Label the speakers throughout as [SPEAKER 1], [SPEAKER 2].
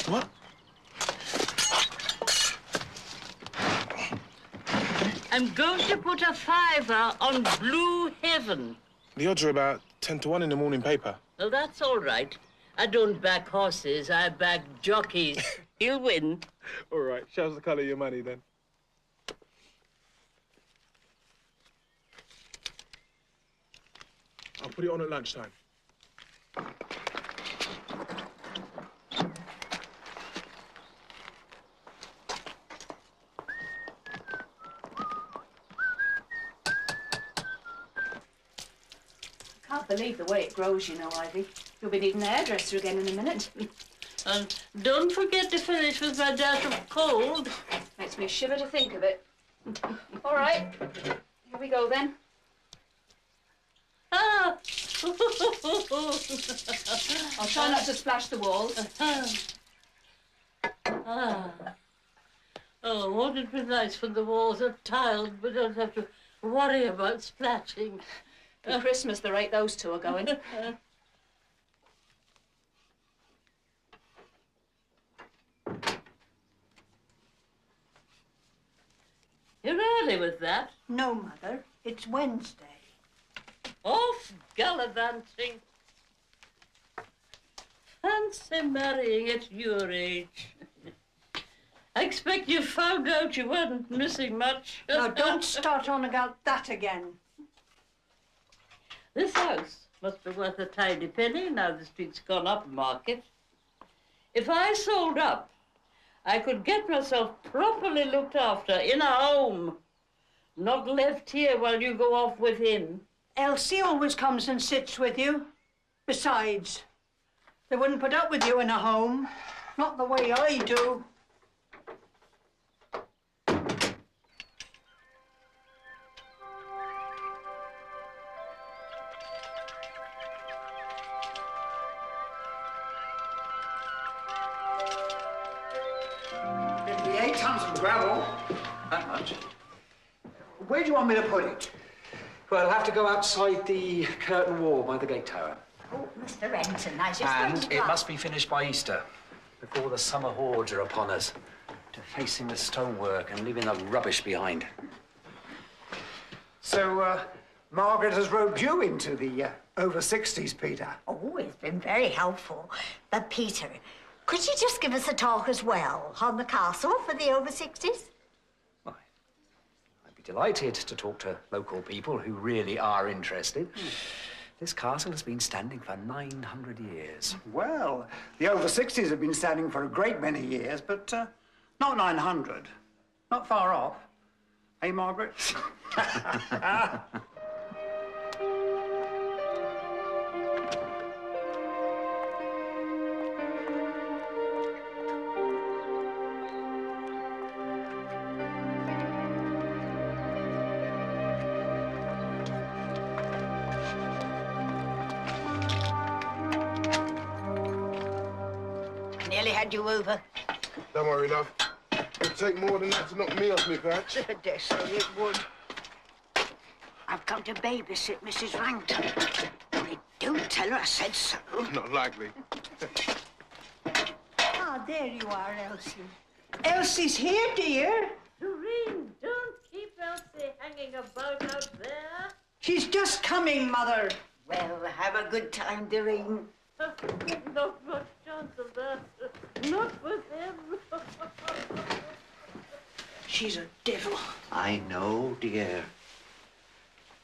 [SPEAKER 1] What?
[SPEAKER 2] I'm going to put a fiver on Blue Heaven.
[SPEAKER 1] The odds are about 10 to 1 in the morning paper.
[SPEAKER 2] Well, that's all right. I don't back horses, I back jockeys. You'll win.
[SPEAKER 1] All right, show us the colour of your money, then. I'll put it on at lunchtime.
[SPEAKER 3] I can't believe the way it grows, you know, Ivy. You'll be needing a hairdresser again in a minute.
[SPEAKER 2] And don't forget to finish with my dash of cold.
[SPEAKER 3] Makes me shiver to think of it. All right, here we go then.
[SPEAKER 2] Ah!
[SPEAKER 3] I'll try not to splash the walls.
[SPEAKER 2] Ah. Oh, won't it be nice when the walls are tiled, but don't have to worry about splashing.
[SPEAKER 3] For Christmas, the rate those two are going.
[SPEAKER 2] You're early with that.
[SPEAKER 4] No, Mother. It's Wednesday.
[SPEAKER 2] Off gallivanting. Fancy marrying at your age. I expect you found out you weren't missing much.
[SPEAKER 4] Now, don't start on about that again.
[SPEAKER 2] This house must be worth a tidy penny now the street's gone up market. If I sold up, I could get myself properly looked after in a home, not left here while you go off with him.
[SPEAKER 4] Elsie always comes and sits with you. Besides, they wouldn't put up with you in a home. Not the way I do.
[SPEAKER 5] Gravel.
[SPEAKER 6] That much?
[SPEAKER 5] Where do you want me to put it?
[SPEAKER 6] Well, I'll have to go outside the curtain wall by the gate tower.
[SPEAKER 7] Oh, Mr. Renton, I just
[SPEAKER 6] And it must be finished by Easter, before the summer hordes are upon us, defacing the stonework and leaving the rubbish behind.
[SPEAKER 5] So, Margaret has roped you into the over 60s, Peter.
[SPEAKER 7] Oh, it's been very helpful. But, Peter, could you just give us a talk as well on the castle for the over 60s?
[SPEAKER 6] Why, I'd be delighted to talk to local people who really are interested. This castle has been standing for 900 years.
[SPEAKER 5] Well, the over 60s have been standing for a great many years, but not 900. Not far off. Hey, Margaret?
[SPEAKER 7] Nearly had you over.
[SPEAKER 1] Don't worry, love. It'd take more than that to knock me off me perch.
[SPEAKER 4] Dessel, it would. I've come to babysit Mrs. Langton. Only don't tell her I said so.
[SPEAKER 1] Not likely.
[SPEAKER 4] Ah, there you are, Elsie. Elsie's here, dear.
[SPEAKER 2] Doreen, don't keep Elsie hanging about out there.
[SPEAKER 4] She's just coming, Mother.
[SPEAKER 7] Well, have a good time, Doreen.
[SPEAKER 2] Not much chance of that. Not with him.
[SPEAKER 4] She's a devil.
[SPEAKER 8] I know, dear.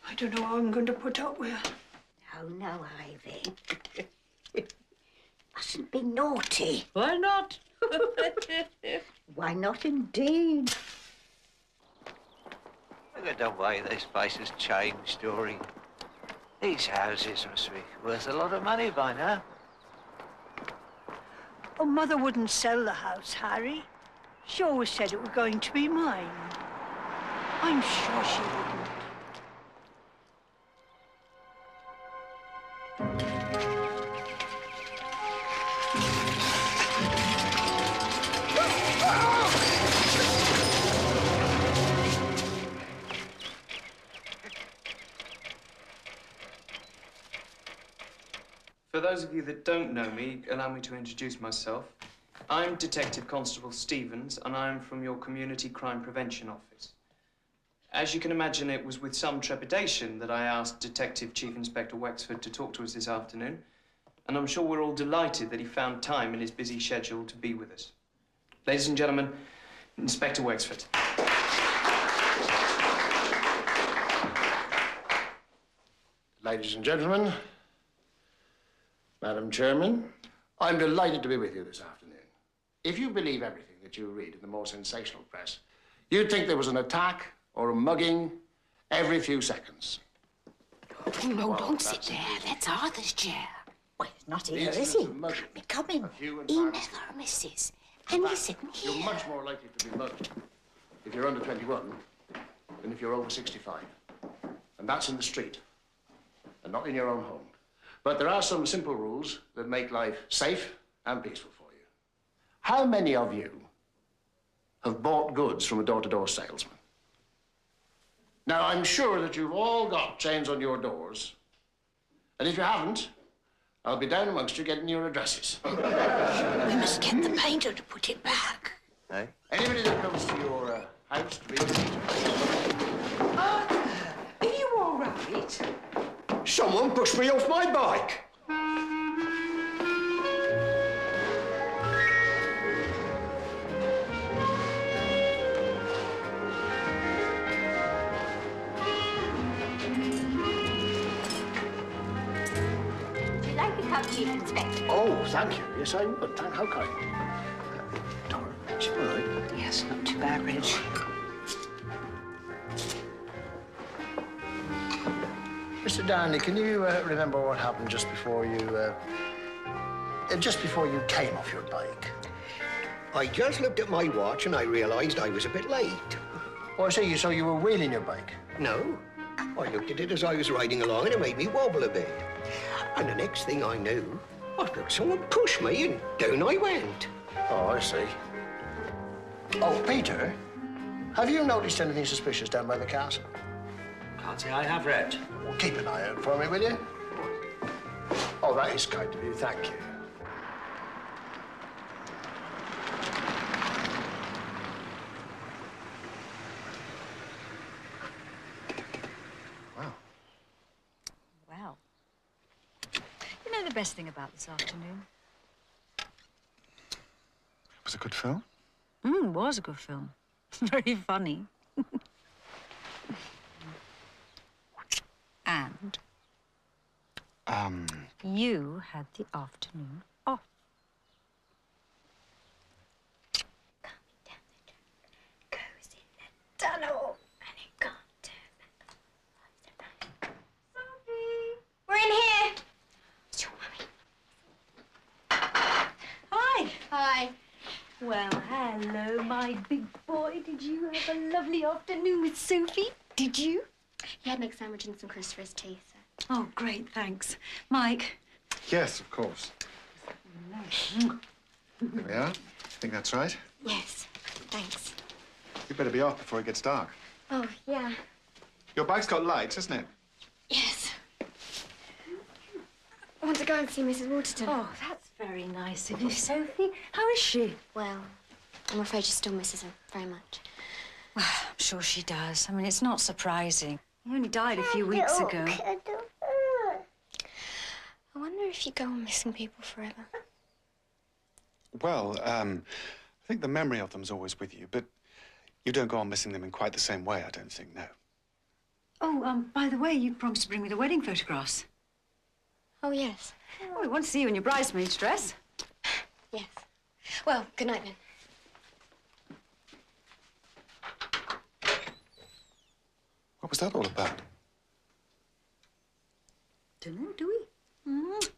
[SPEAKER 4] I don't know how I'm going to put up with her.
[SPEAKER 7] Oh, no, Ivy. Mustn't be naughty.
[SPEAKER 2] Why not?
[SPEAKER 7] Why not, indeed?
[SPEAKER 8] Look at the way this place has changed, Doreen. These houses must be worth a lot of money by now.
[SPEAKER 4] Oh, Mother wouldn't sell the house, Harry. She always said it was going to be mine. I'm sure she wouldn't.
[SPEAKER 9] For those of you that don't know me, allow me to introduce myself. I'm Detective Constable Stevens, and I'm from your Community Crime Prevention Office. As you can imagine, it was with some trepidation that I asked Detective Chief Inspector Wexford to talk to us this afternoon, and I'm sure we're all delighted that he found time in his busy schedule to be with us. Ladies and gentlemen, Inspector Wexford.
[SPEAKER 10] Ladies and gentlemen, Madam Chairman, I'm delighted to be with you this afternoon. If you believe everything that you read in the more sensational press, you'd think there was an attack or a mugging every few seconds.
[SPEAKER 7] Oh, no, don't sit there. That's Arthur's chair. Well, he's not here, is he? Becoming. He never misses. And he's sitting here.
[SPEAKER 10] You're much more likely to be mugged if you're under 21 than if you're over 65. And that's in the street and not in your own home. But there are some simple rules that make life safe and peaceful for you. How many of you have bought goods from a door-to-door salesman? Now, I'm sure that you've all got chains on your doors. And if you haven't, I'll be down amongst you getting your addresses.
[SPEAKER 7] We must get the painter to put it back.
[SPEAKER 8] Eh?
[SPEAKER 10] Anybody that comes to your house to be a visitor.
[SPEAKER 4] Arthur, are you all right?
[SPEAKER 10] Someone pushed me off my bike.
[SPEAKER 7] Would you like a cup, Chief Inspector?
[SPEAKER 10] Oh, thank you. Yes, I would. How kind. Dora, is she all right?
[SPEAKER 7] Yes, not too bad, Reg.
[SPEAKER 10] Mr. Darnley, can you remember what happened just before you came off your bike?
[SPEAKER 11] I just looked at my watch and I realised I was a bit late.
[SPEAKER 10] Oh, I see. So you were wheeling your bike?
[SPEAKER 11] No, I looked at it as I was riding along and it made me wobble a bit. And the next thing I knew, I felt someone push me and down I went.
[SPEAKER 10] Oh, I see. Oh, Peter, have you noticed anything suspicious down by the castle?
[SPEAKER 6] Can't say I have, Reg.
[SPEAKER 10] Well, keep an eye out for me, will you? Oh, that is kind of you. Thank you. Wow.
[SPEAKER 12] Well, you know the best thing about this afternoon?
[SPEAKER 1] It was a good film?
[SPEAKER 12] Was a good film. Very funny. And you had the afternoon off.
[SPEAKER 7] Goes in the tunnel and it can't turn. Sophie! We're in here! It's your mummy.
[SPEAKER 12] Hi.
[SPEAKER 3] Hi.
[SPEAKER 12] Well, hello, my big boy. Did you have a lovely afternoon with Sophie? Did you?
[SPEAKER 3] He had an egg sandwich and some crisps tea, so.
[SPEAKER 12] Oh, great, thanks. Mike?
[SPEAKER 1] Yes, of course. There we are. I think that's right.
[SPEAKER 3] Yes, thanks.
[SPEAKER 1] You better be off before it gets dark.
[SPEAKER 13] Oh, yeah.
[SPEAKER 1] Your bike's got lights, hasn't it?
[SPEAKER 13] Yes. I want to go and see Mrs. Waterton.
[SPEAKER 12] Oh, that's very nice of you, Sophie. How is she?
[SPEAKER 13] Well, I'm afraid she still misses her very much.
[SPEAKER 12] Well, I'm sure she does. I mean, it's not surprising. He only died a few weeks ago.
[SPEAKER 13] I wonder if you go on missing people forever.
[SPEAKER 1] Well, I think the memory of them's always with you, but you don't go on missing them in quite the same way, I don't think, no.
[SPEAKER 12] Oh, by the way, you promised to bring me the wedding photographs.
[SPEAKER 13] Oh, yes.
[SPEAKER 12] Oh, we want to see you in your bridesmaid's dress.
[SPEAKER 13] Yes. Well, good night, then.
[SPEAKER 1] What was that all about?
[SPEAKER 12] Don't know, do we? Mm.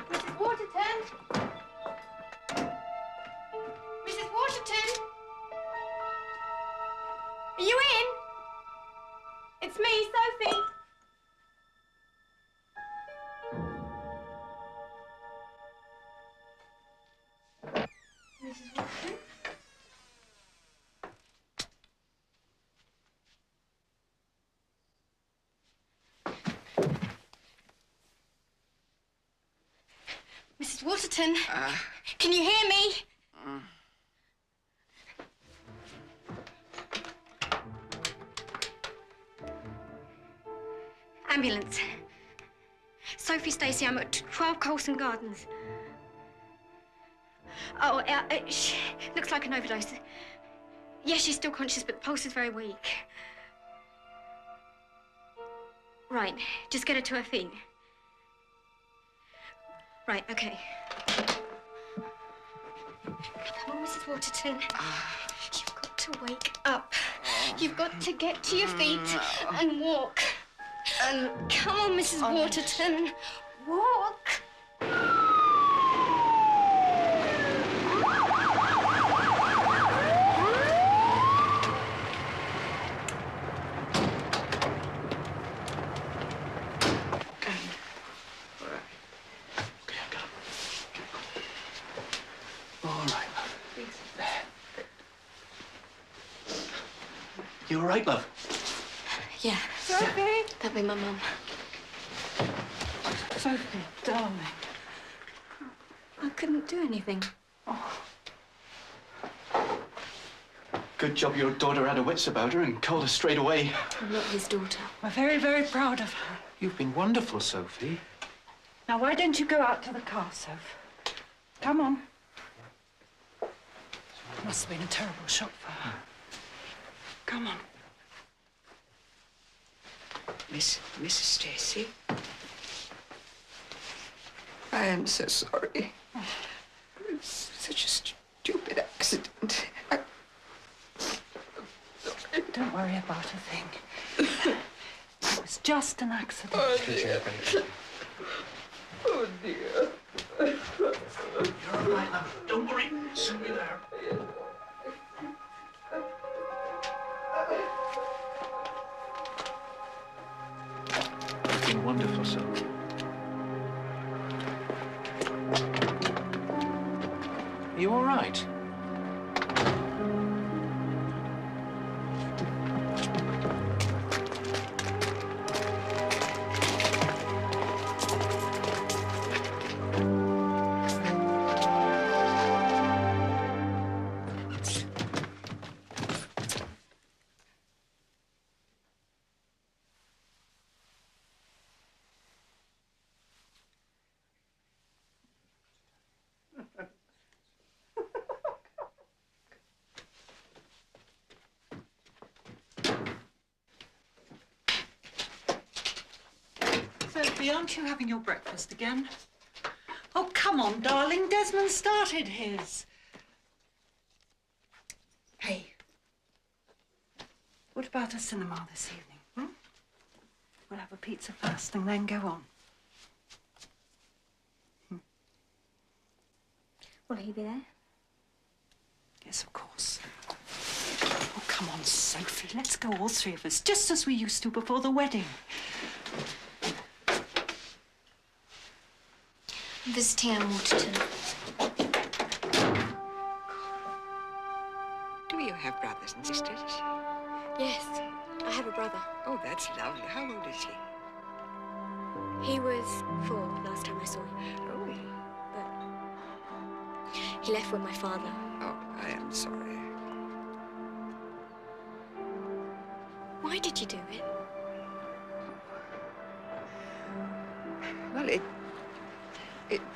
[SPEAKER 3] Mrs. Waterton? Mrs. Waterton? Are you in? It's me, Sophie. Mrs. Waterton? Mrs. Waterton? Can you hear me? Ambulance. Sophie Stacey, I'm at 12 Colson Gardens. Oh, looks like an overdose. Yes, she's still conscious, but the pulse is very weak. Right, just get her to her feet. Right, okay. Come on, Mrs. Waterton. You've got to wake up. You've got to get to your feet and walk. Come on, Mrs. Waterton. Walk.
[SPEAKER 14] You all right, love?
[SPEAKER 13] Yeah.
[SPEAKER 4] Sophie?
[SPEAKER 13] That'll be my mum.
[SPEAKER 4] Sophie, darling.
[SPEAKER 13] I couldn't do anything.
[SPEAKER 14] Good job your daughter had her wits about her and called her straight away.
[SPEAKER 13] I'm not his daughter.
[SPEAKER 4] We're very, very proud of her.
[SPEAKER 14] You've been wonderful, Sophie.
[SPEAKER 4] Now, why don't you go out to the car, Soph? Come on. Must have been a terrible shock for her. Come on.
[SPEAKER 11] Mrs. Stacey, I am so sorry. It's such a stupid accident.
[SPEAKER 4] Don't worry about a thing. It was just an accident.
[SPEAKER 11] Oh, dear. Oh, dear.
[SPEAKER 14] You're all right, love. Don't worry. Soon be there. You've been wonderful, Sophie. Are you all right?
[SPEAKER 4] Sophie, aren't you having your breakfast again? Oh, come on, darling. Desmond started his. Hey, what about a cinema this evening? Hmm? We'll have a pizza first and then go on.
[SPEAKER 13] Will he be there?
[SPEAKER 15] Yes, of course. Oh, come on, Sophie. Let's go, all three of us, just as we used to before the wedding.
[SPEAKER 3] I'm visiting Unwanted.
[SPEAKER 16] Do you have brothers and sisters?
[SPEAKER 3] Yes, I have a brother.
[SPEAKER 16] Oh, that's lovely. How old is he?
[SPEAKER 3] He was 4 last time I saw him.
[SPEAKER 16] Oh.
[SPEAKER 3] But he left with my father.
[SPEAKER 16] Oh, I am sorry.
[SPEAKER 3] Why did you do it?
[SPEAKER 16] Well, it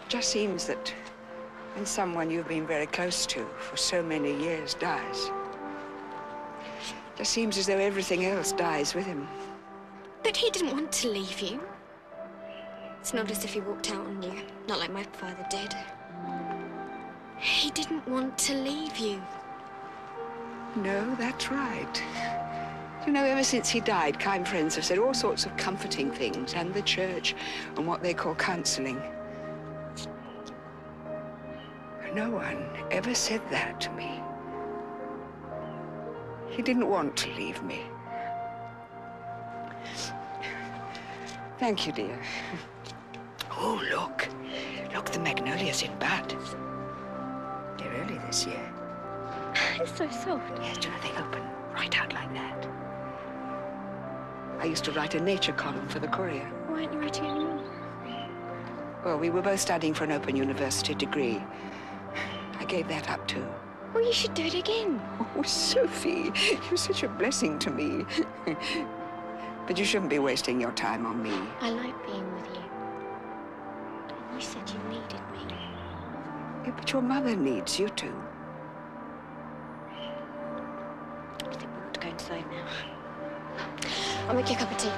[SPEAKER 16] just seems that when someone you've been very close to for so many years dies, it just seems as though everything else dies with him.
[SPEAKER 3] But he didn't want to leave you. It's not as if he walked out on you, not like my father did. He didn't want to leave you.
[SPEAKER 16] No, that's right. You know, ever since he died, kind friends have said all sorts of comforting things, and the church, and what they call counselling. But no one ever said that to me. He didn't want to leave me. Thank you, dear. Oh, look. Look, the magnolias in bud. They're early this year.
[SPEAKER 3] It's so soft.
[SPEAKER 16] Yes, do you know they open right out like that? I used to write a nature column for the Courier.
[SPEAKER 3] Why aren't you writing anymore?
[SPEAKER 16] Well, we were both studying for an Open University degree. I gave that up, too.
[SPEAKER 3] Well, you should do it again.
[SPEAKER 16] Oh, Sophie, you're such a blessing to me. But you shouldn't be wasting your time on me.
[SPEAKER 3] I like being with you. And you said you needed me.
[SPEAKER 16] Yeah, but your mother needs you, too.
[SPEAKER 3] I think we ought to go inside now. I'll make you a cup of tea.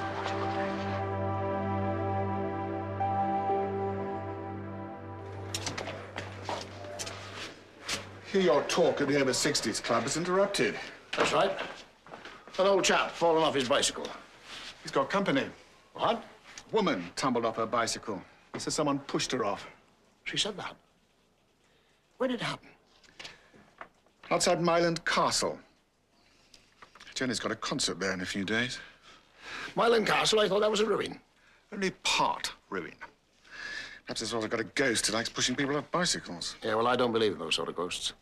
[SPEAKER 10] Hear your talk at the Over 60s Club is interrupted.
[SPEAKER 17] That's right. An old chap fallen off his bicycle.
[SPEAKER 1] He's got company.
[SPEAKER 17] What?
[SPEAKER 1] Woman tumbled off her bicycle. He says someone pushed her off.
[SPEAKER 17] She said that. When did it happen?
[SPEAKER 1] Outside Myland Castle. Jenny's got a concert there in a few days.
[SPEAKER 17] Myland Castle? I thought that was a ruin.
[SPEAKER 1] Only part ruin. Perhaps it's also got a ghost who likes pushing people off bicycles.
[SPEAKER 17] Yeah, well, I don't believe in those sort of ghosts.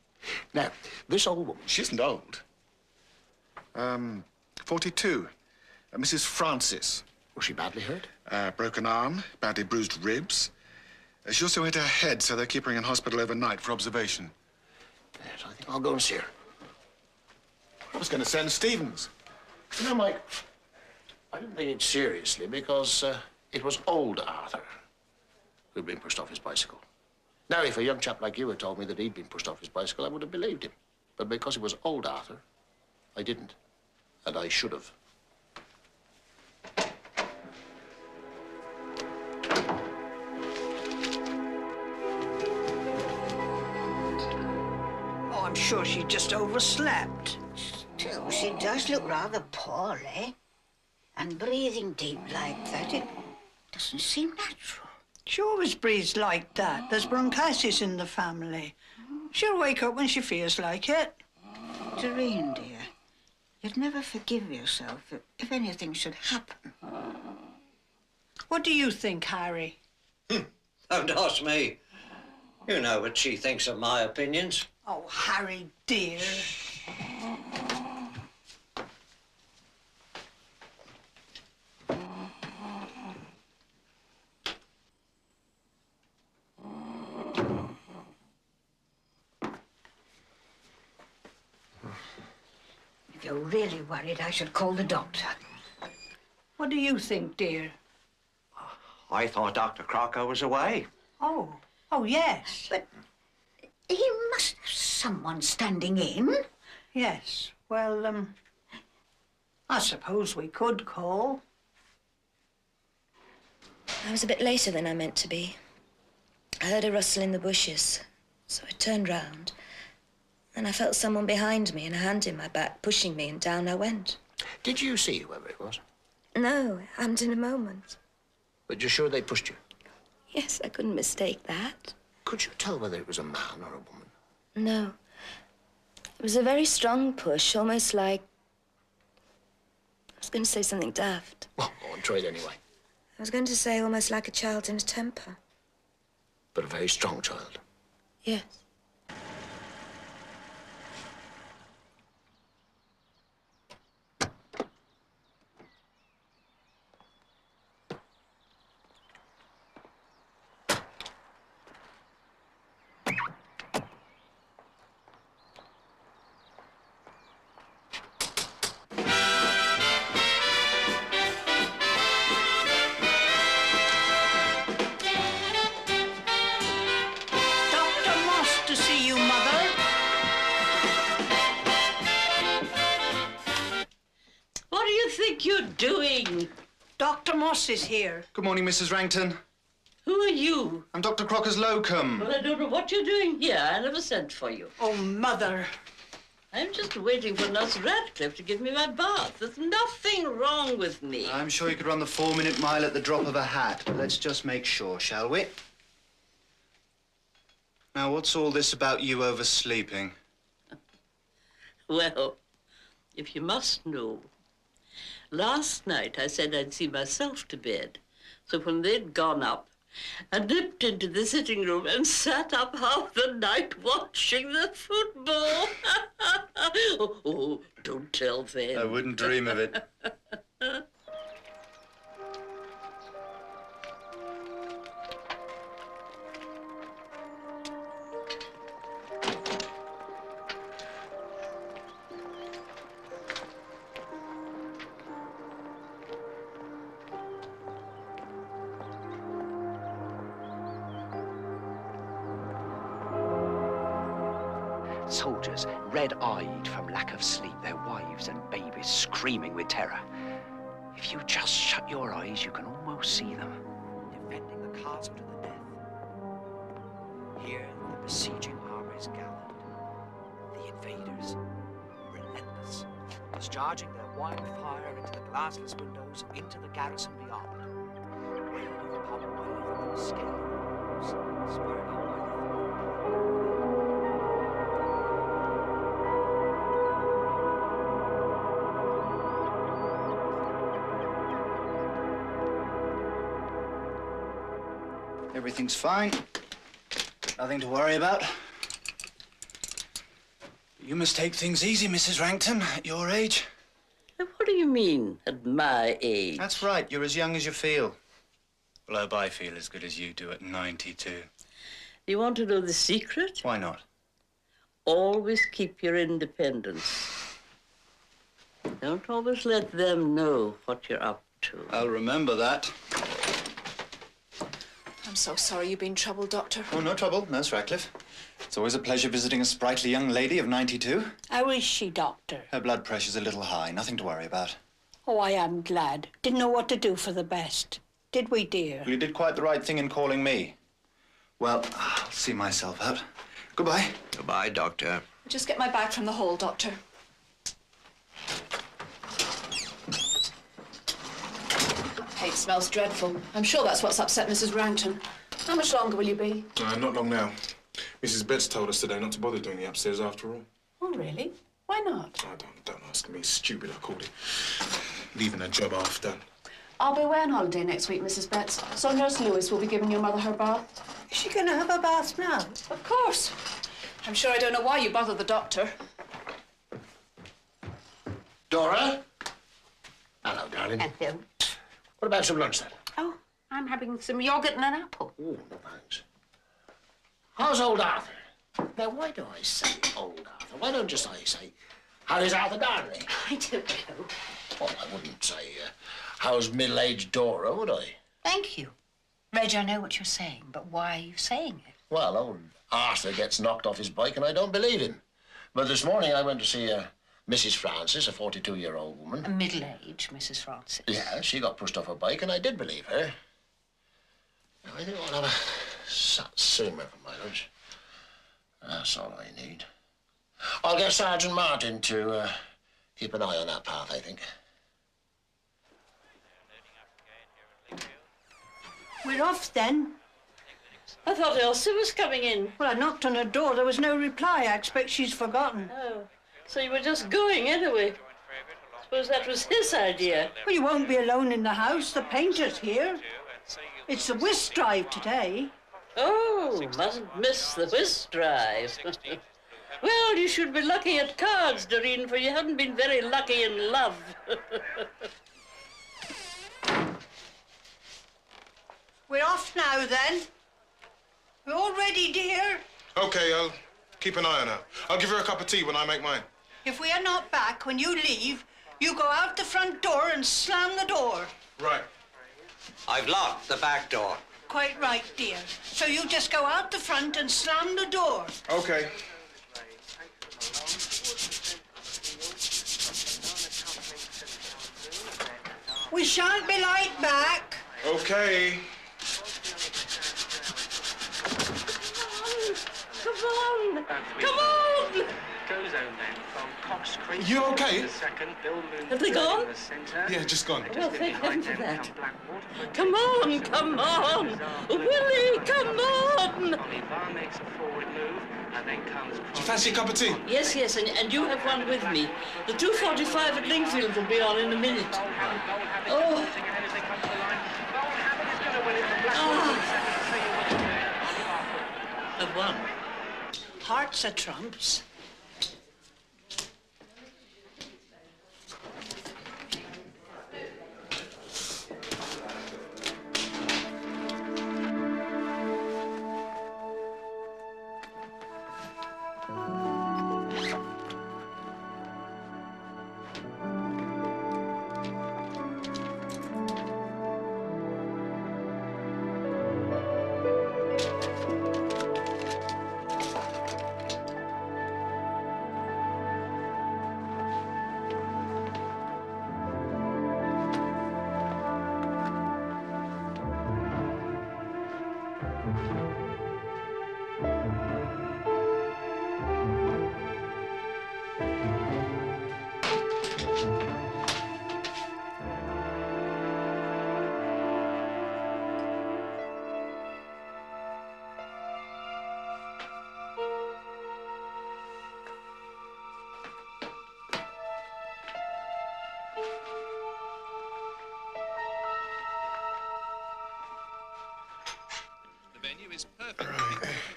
[SPEAKER 17] Now, this old woman...
[SPEAKER 1] She isn't old. 42. Mrs. Francis.
[SPEAKER 17] Was she badly hurt?
[SPEAKER 1] Broken arm, badly bruised ribs. She also hit her head, so they're keeping her in hospital overnight for observation.
[SPEAKER 17] Yes, I think I'll go and see her.
[SPEAKER 1] I was going to send Stevens.
[SPEAKER 17] You know, Mike, I didn't take it seriously because it was old Arthur who'd been pushed off his bicycle. Now, if a young chap like you had told me that he'd been pushed off his bicycle, I would have believed him. But because it was old Arthur, I didn't. And I should have.
[SPEAKER 4] Oh, I'm sure she just overslept.
[SPEAKER 7] Still, she does look rather poorly. And breathing deep like that, it doesn't seem natural.
[SPEAKER 4] She always breathes like that. There's bronchitis in the family. She'll wake up when she feels like it.
[SPEAKER 7] Doreen, dear, you'd never forgive yourself if anything should happen.
[SPEAKER 4] What do you think, Harry?
[SPEAKER 18] Don't ask me. You know what she thinks of my opinions.
[SPEAKER 4] Oh, Harry, dear.
[SPEAKER 7] If you're really worried, I should call the doctor.
[SPEAKER 4] What do you think, dear?
[SPEAKER 18] I thought Dr. Crocker was away.
[SPEAKER 4] Oh, yes.
[SPEAKER 7] But he must have someone standing in.
[SPEAKER 4] Yes, well, I suppose we could call.
[SPEAKER 19] I was a bit later than I meant to be. I heard a rustle in the bushes, so I turned round. And I felt someone behind me and a hand in my back pushing me, and down I went.
[SPEAKER 17] Did you see whoever it was?
[SPEAKER 19] No, it happened in a moment.
[SPEAKER 17] But you're sure they pushed you?
[SPEAKER 19] Yes, I couldn't mistake that.
[SPEAKER 17] Could you tell whether it was a man or a woman?
[SPEAKER 19] No. It was a very strong push, almost like... I was going to say something daft.
[SPEAKER 17] Well, go on, try it anyway.
[SPEAKER 19] I was going to say almost like a child in a temper.
[SPEAKER 17] But a very strong child.
[SPEAKER 19] Yes.
[SPEAKER 2] Doing?
[SPEAKER 4] Dr. Moss is here.
[SPEAKER 20] Good morning, Mrs. Rankton.
[SPEAKER 2] Who are you?
[SPEAKER 20] I'm Dr. Crocker's locum.
[SPEAKER 2] Well, I don't know what you're doing here. I never sent for you.
[SPEAKER 4] Oh, Mother.
[SPEAKER 2] I'm just waiting for Nurse Radcliffe to give me my bath. There's nothing wrong with me.
[SPEAKER 20] I'm sure you could run the 4-minute mile at the drop of a hat, but let's just make sure, shall we? Now, what's all this about you oversleeping?
[SPEAKER 2] Well, if you must know, last night I said I'd see myself to bed. So when they'd gone up, I nipped into the sitting room and sat up half the night watching the football. oh, don't tell them.
[SPEAKER 20] I wouldn't dream of it.
[SPEAKER 6] Soldiers, red-eyed from lack of sleep, their wives and babies screaming with terror. If you just shut your eyes, you can almost see them, defending the castle to the death. Here, the besieging army is gathered. The invaders, relentless, discharging their wild fire into the glassless windows, into the garrison beyond. Wave upon wave of them scaling the walls, spurred on by the
[SPEAKER 20] Everything's fine. Nothing to worry about. You must take things easy, Mrs. Rankton, at your age.
[SPEAKER 2] What do you mean, at my age?
[SPEAKER 20] That's right. You're as young as you feel. Well, I hope I feel as good as you do at 92.
[SPEAKER 2] You want to know the secret?
[SPEAKER 20] Why not?
[SPEAKER 2] Always keep your independence. Don't always let them know what you're up to.
[SPEAKER 20] I'll remember that.
[SPEAKER 13] I'm so sorry you've been troubled, Doctor.
[SPEAKER 20] Oh, no trouble, Nurse Radcliffe. It's always a pleasure visiting a sprightly young lady of 92.
[SPEAKER 4] How is she, Doctor?
[SPEAKER 20] Her blood pressure's a little high. Nothing to worry about.
[SPEAKER 4] Oh, I am glad. Didn't know what to do for the best. Did we, dear?
[SPEAKER 20] Well, you did quite the right thing in calling me. Well, I'll see myself out. Goodbye.
[SPEAKER 18] Goodbye, Doctor.
[SPEAKER 13] Just get my bag from the hall, Doctor. Hey, it smells dreadful. I'm sure that's what's upset Mrs. Rankton. How much longer will you be?
[SPEAKER 21] Not long now. Mrs. Betts told us today not to bother doing the upstairs after all.
[SPEAKER 13] Oh, really? Why not?
[SPEAKER 21] Don't ask me. Stupid, I called it. Leaving a job half done.
[SPEAKER 13] I'll be away on holiday next week, Mrs. Betts. So Nurse Lewis will be giving your mother her bath.
[SPEAKER 4] Is she going to have a bath now?
[SPEAKER 13] Of course. I'm sure I don't know why you bother the doctor.
[SPEAKER 17] Dora? Hello, darling.
[SPEAKER 7] Hello.
[SPEAKER 17] What about some lunch, then?
[SPEAKER 7] Oh, I'm having some yoghurt and an apple.
[SPEAKER 17] Oh, no thanks. How's old Arthur? Now, why do I say old Arthur? Why don't just I say, how's Arthur Darnley?
[SPEAKER 7] I don't know.
[SPEAKER 17] Well, I wouldn't say, how's middle-aged Dora, would I?
[SPEAKER 7] Thank you. Reg, I know what you're saying, but why are you saying it?
[SPEAKER 17] Well, old Arthur gets knocked off his bike, and I don't believe him. But this morning I went to see Mrs. Francis, a 42-year-old woman.
[SPEAKER 7] A middle-aged Mrs. Francis.
[SPEAKER 17] Yeah, she got pushed off her bike, and I did believe her. Now, I think I'll have a satsuma for my lunch. That's all I need. I'll get Sergeant Martin to keep an eye on that path, I think.
[SPEAKER 4] We're off, then.
[SPEAKER 2] I thought Elsie was coming in.
[SPEAKER 4] Well, I knocked on her door. There was no reply. I expect she's forgotten.
[SPEAKER 2] Oh, so you were just going anyway. Suppose that was his idea.
[SPEAKER 4] Well, you won't be alone in the house. The painter's here. It's the whist drive today.
[SPEAKER 2] Oh, mustn't miss the whist drive. Well, you should be lucky at cards, Doreen, for you haven't been very lucky in love.
[SPEAKER 4] We're off now, then. We're all ready, dear.
[SPEAKER 21] Okay, I'll keep an eye on her. I'll give her a cup of tea when I make mine.
[SPEAKER 4] If we are not back when you leave, you go out the front door and slam the door.
[SPEAKER 21] Right.
[SPEAKER 18] I've locked the back door.
[SPEAKER 4] Quite right, dear. So you just go out the front and slam the door.
[SPEAKER 21] Okay.
[SPEAKER 4] We shan't be light back.
[SPEAKER 21] Okay.
[SPEAKER 2] Come on! Come on!
[SPEAKER 21] You okay?
[SPEAKER 2] Have they gone?
[SPEAKER 21] Yeah, just gone.
[SPEAKER 2] Well, thank heaven for that. Come on, come on! Willie, come on!
[SPEAKER 21] Do you fancy a cup of tea?
[SPEAKER 2] Yes, yes, and you have one with me. The 2:45 at Lingfield will be on in a minute. Oh. I've won.
[SPEAKER 4] Hearts are trumps.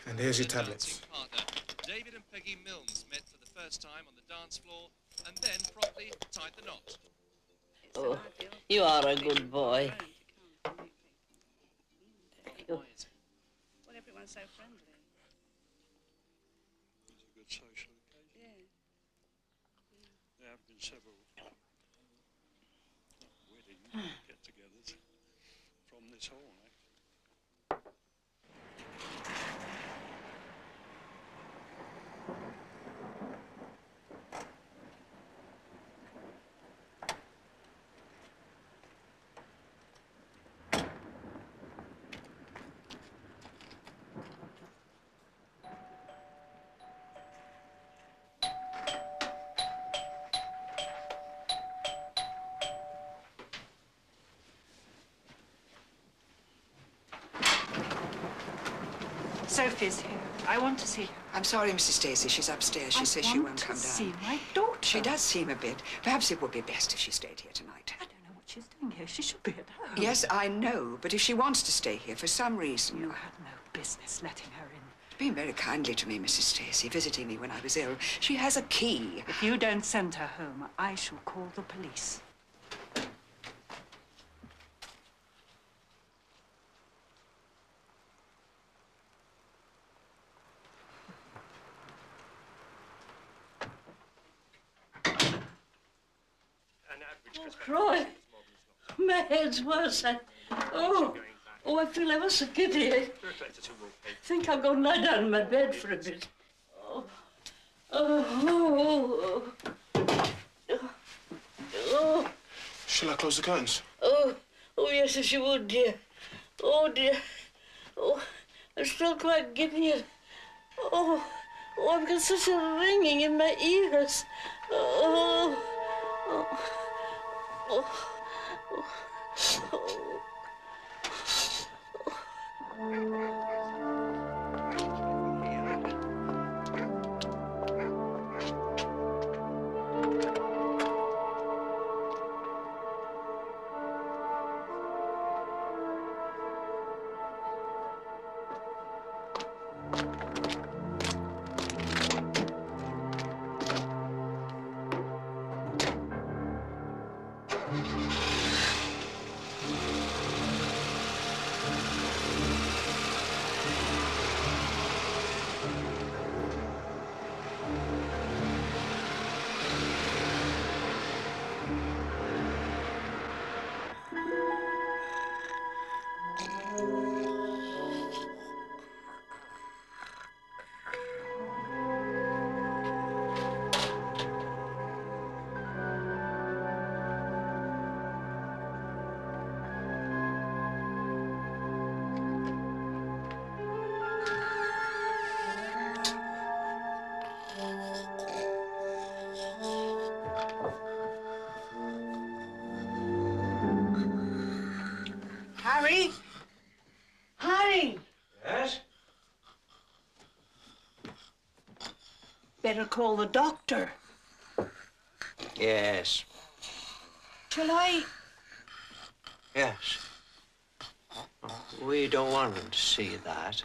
[SPEAKER 21] And here's your tablets.
[SPEAKER 5] David and Peggy Milnes met for the first time on the dance floor and then promptly tied the knot.
[SPEAKER 2] Oh, you are a good boy.
[SPEAKER 22] Well, everyone's so friendly.
[SPEAKER 23] It's a good social occasion.
[SPEAKER 22] Yeah.
[SPEAKER 23] There have been several wedding get-togethers from this hall, actually.
[SPEAKER 15] Sophie's here. I want to see her.
[SPEAKER 16] I'm sorry, Mrs. Stacey. She's upstairs. She says she won't come down.
[SPEAKER 15] See my daughter.
[SPEAKER 16] She does seem a bit. Perhaps it would be best if she stayed here tonight.
[SPEAKER 15] I don't know what she's doing here. She should be at home.
[SPEAKER 16] Yes, I know. But if she wants to stay here for some reason...
[SPEAKER 15] You had no business letting her in.
[SPEAKER 16] She's been very kindly to me, Mrs. Stacey, visiting me when I was ill. She has a key.
[SPEAKER 15] If you don't send her home, I shall call the police.
[SPEAKER 2] Oh, Croy, my head's worse. Oh, I feel ever so giddy. I think I'll go and lie down in my bed for a bit.
[SPEAKER 21] Shall I close the curtains?
[SPEAKER 2] Oh, yes, if you would, dear. Oh, dear. Oh, I'm still quite giddy. Oh, I've got such a ringing in my ears.
[SPEAKER 4] better call the doctor.
[SPEAKER 18] Yes.
[SPEAKER 4] Shall I?
[SPEAKER 18] Yes. We don't want him to see that.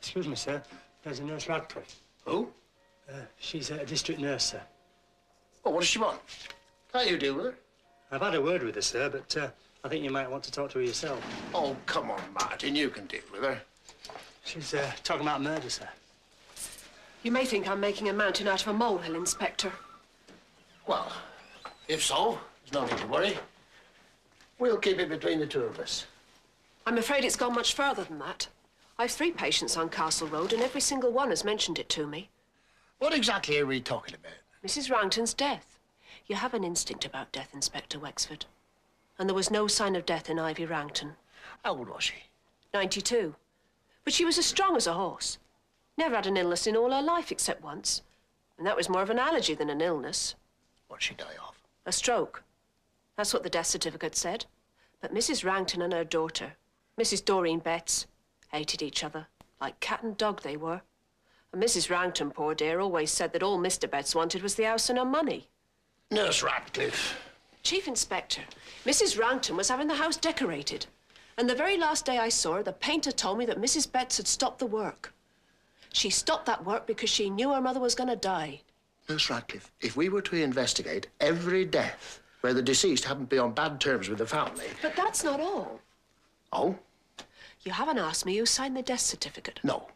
[SPEAKER 8] Excuse me, sir. There's a Nurse Radcliffe.
[SPEAKER 10] Who?
[SPEAKER 8] She's a district nurse, sir.
[SPEAKER 10] Oh, what does she want? Can't you deal with her?
[SPEAKER 8] I've had a word with her, sir, but I think you might want to talk to her yourself.
[SPEAKER 10] Oh, come on, Martin. You can deal with her.
[SPEAKER 8] She's talking about murder, sir.
[SPEAKER 13] You may think I'm making a mountain out of a molehill, Inspector.
[SPEAKER 10] Well, if so, there's no need to worry. We'll keep it between the two of us.
[SPEAKER 13] I'm afraid it's gone much further than that. I've 3 patients on Castle Road, and every single one has mentioned it to me.
[SPEAKER 10] What exactly are we talking about?
[SPEAKER 13] Mrs. Ranton's death. You have an instinct about death, Inspector Wexford. And there was no sign of death in Ivy Ranton.
[SPEAKER 10] How old was she?
[SPEAKER 13] 92. But she was as strong as a horse. Never had an illness in all her life except once. And that was more of an allergy than an illness.
[SPEAKER 10] What'd she die of?
[SPEAKER 13] A stroke. That's what the death certificate said. But Mrs. Ranton and her daughter, Mrs. Doreen Betts, hated each other. Like cat and dog they were. And Mrs. Ranton, poor dear, always said that all Mr. Betts wanted was the house and her money.
[SPEAKER 10] Nurse Radcliffe.
[SPEAKER 13] Chief Inspector, Mrs. Ranton was having the house decorated. And the very last day I saw her, the painter told me that Mrs. Betts had stopped the work. She stopped that work because she knew her mother was going to die.
[SPEAKER 10] Nurse Radcliffe, if we were to investigate every death where the deceased happened to be on bad terms with the family...
[SPEAKER 13] But that's not all.
[SPEAKER 10] Oh?
[SPEAKER 13] You haven't asked me who signed the death certificate.
[SPEAKER 10] No.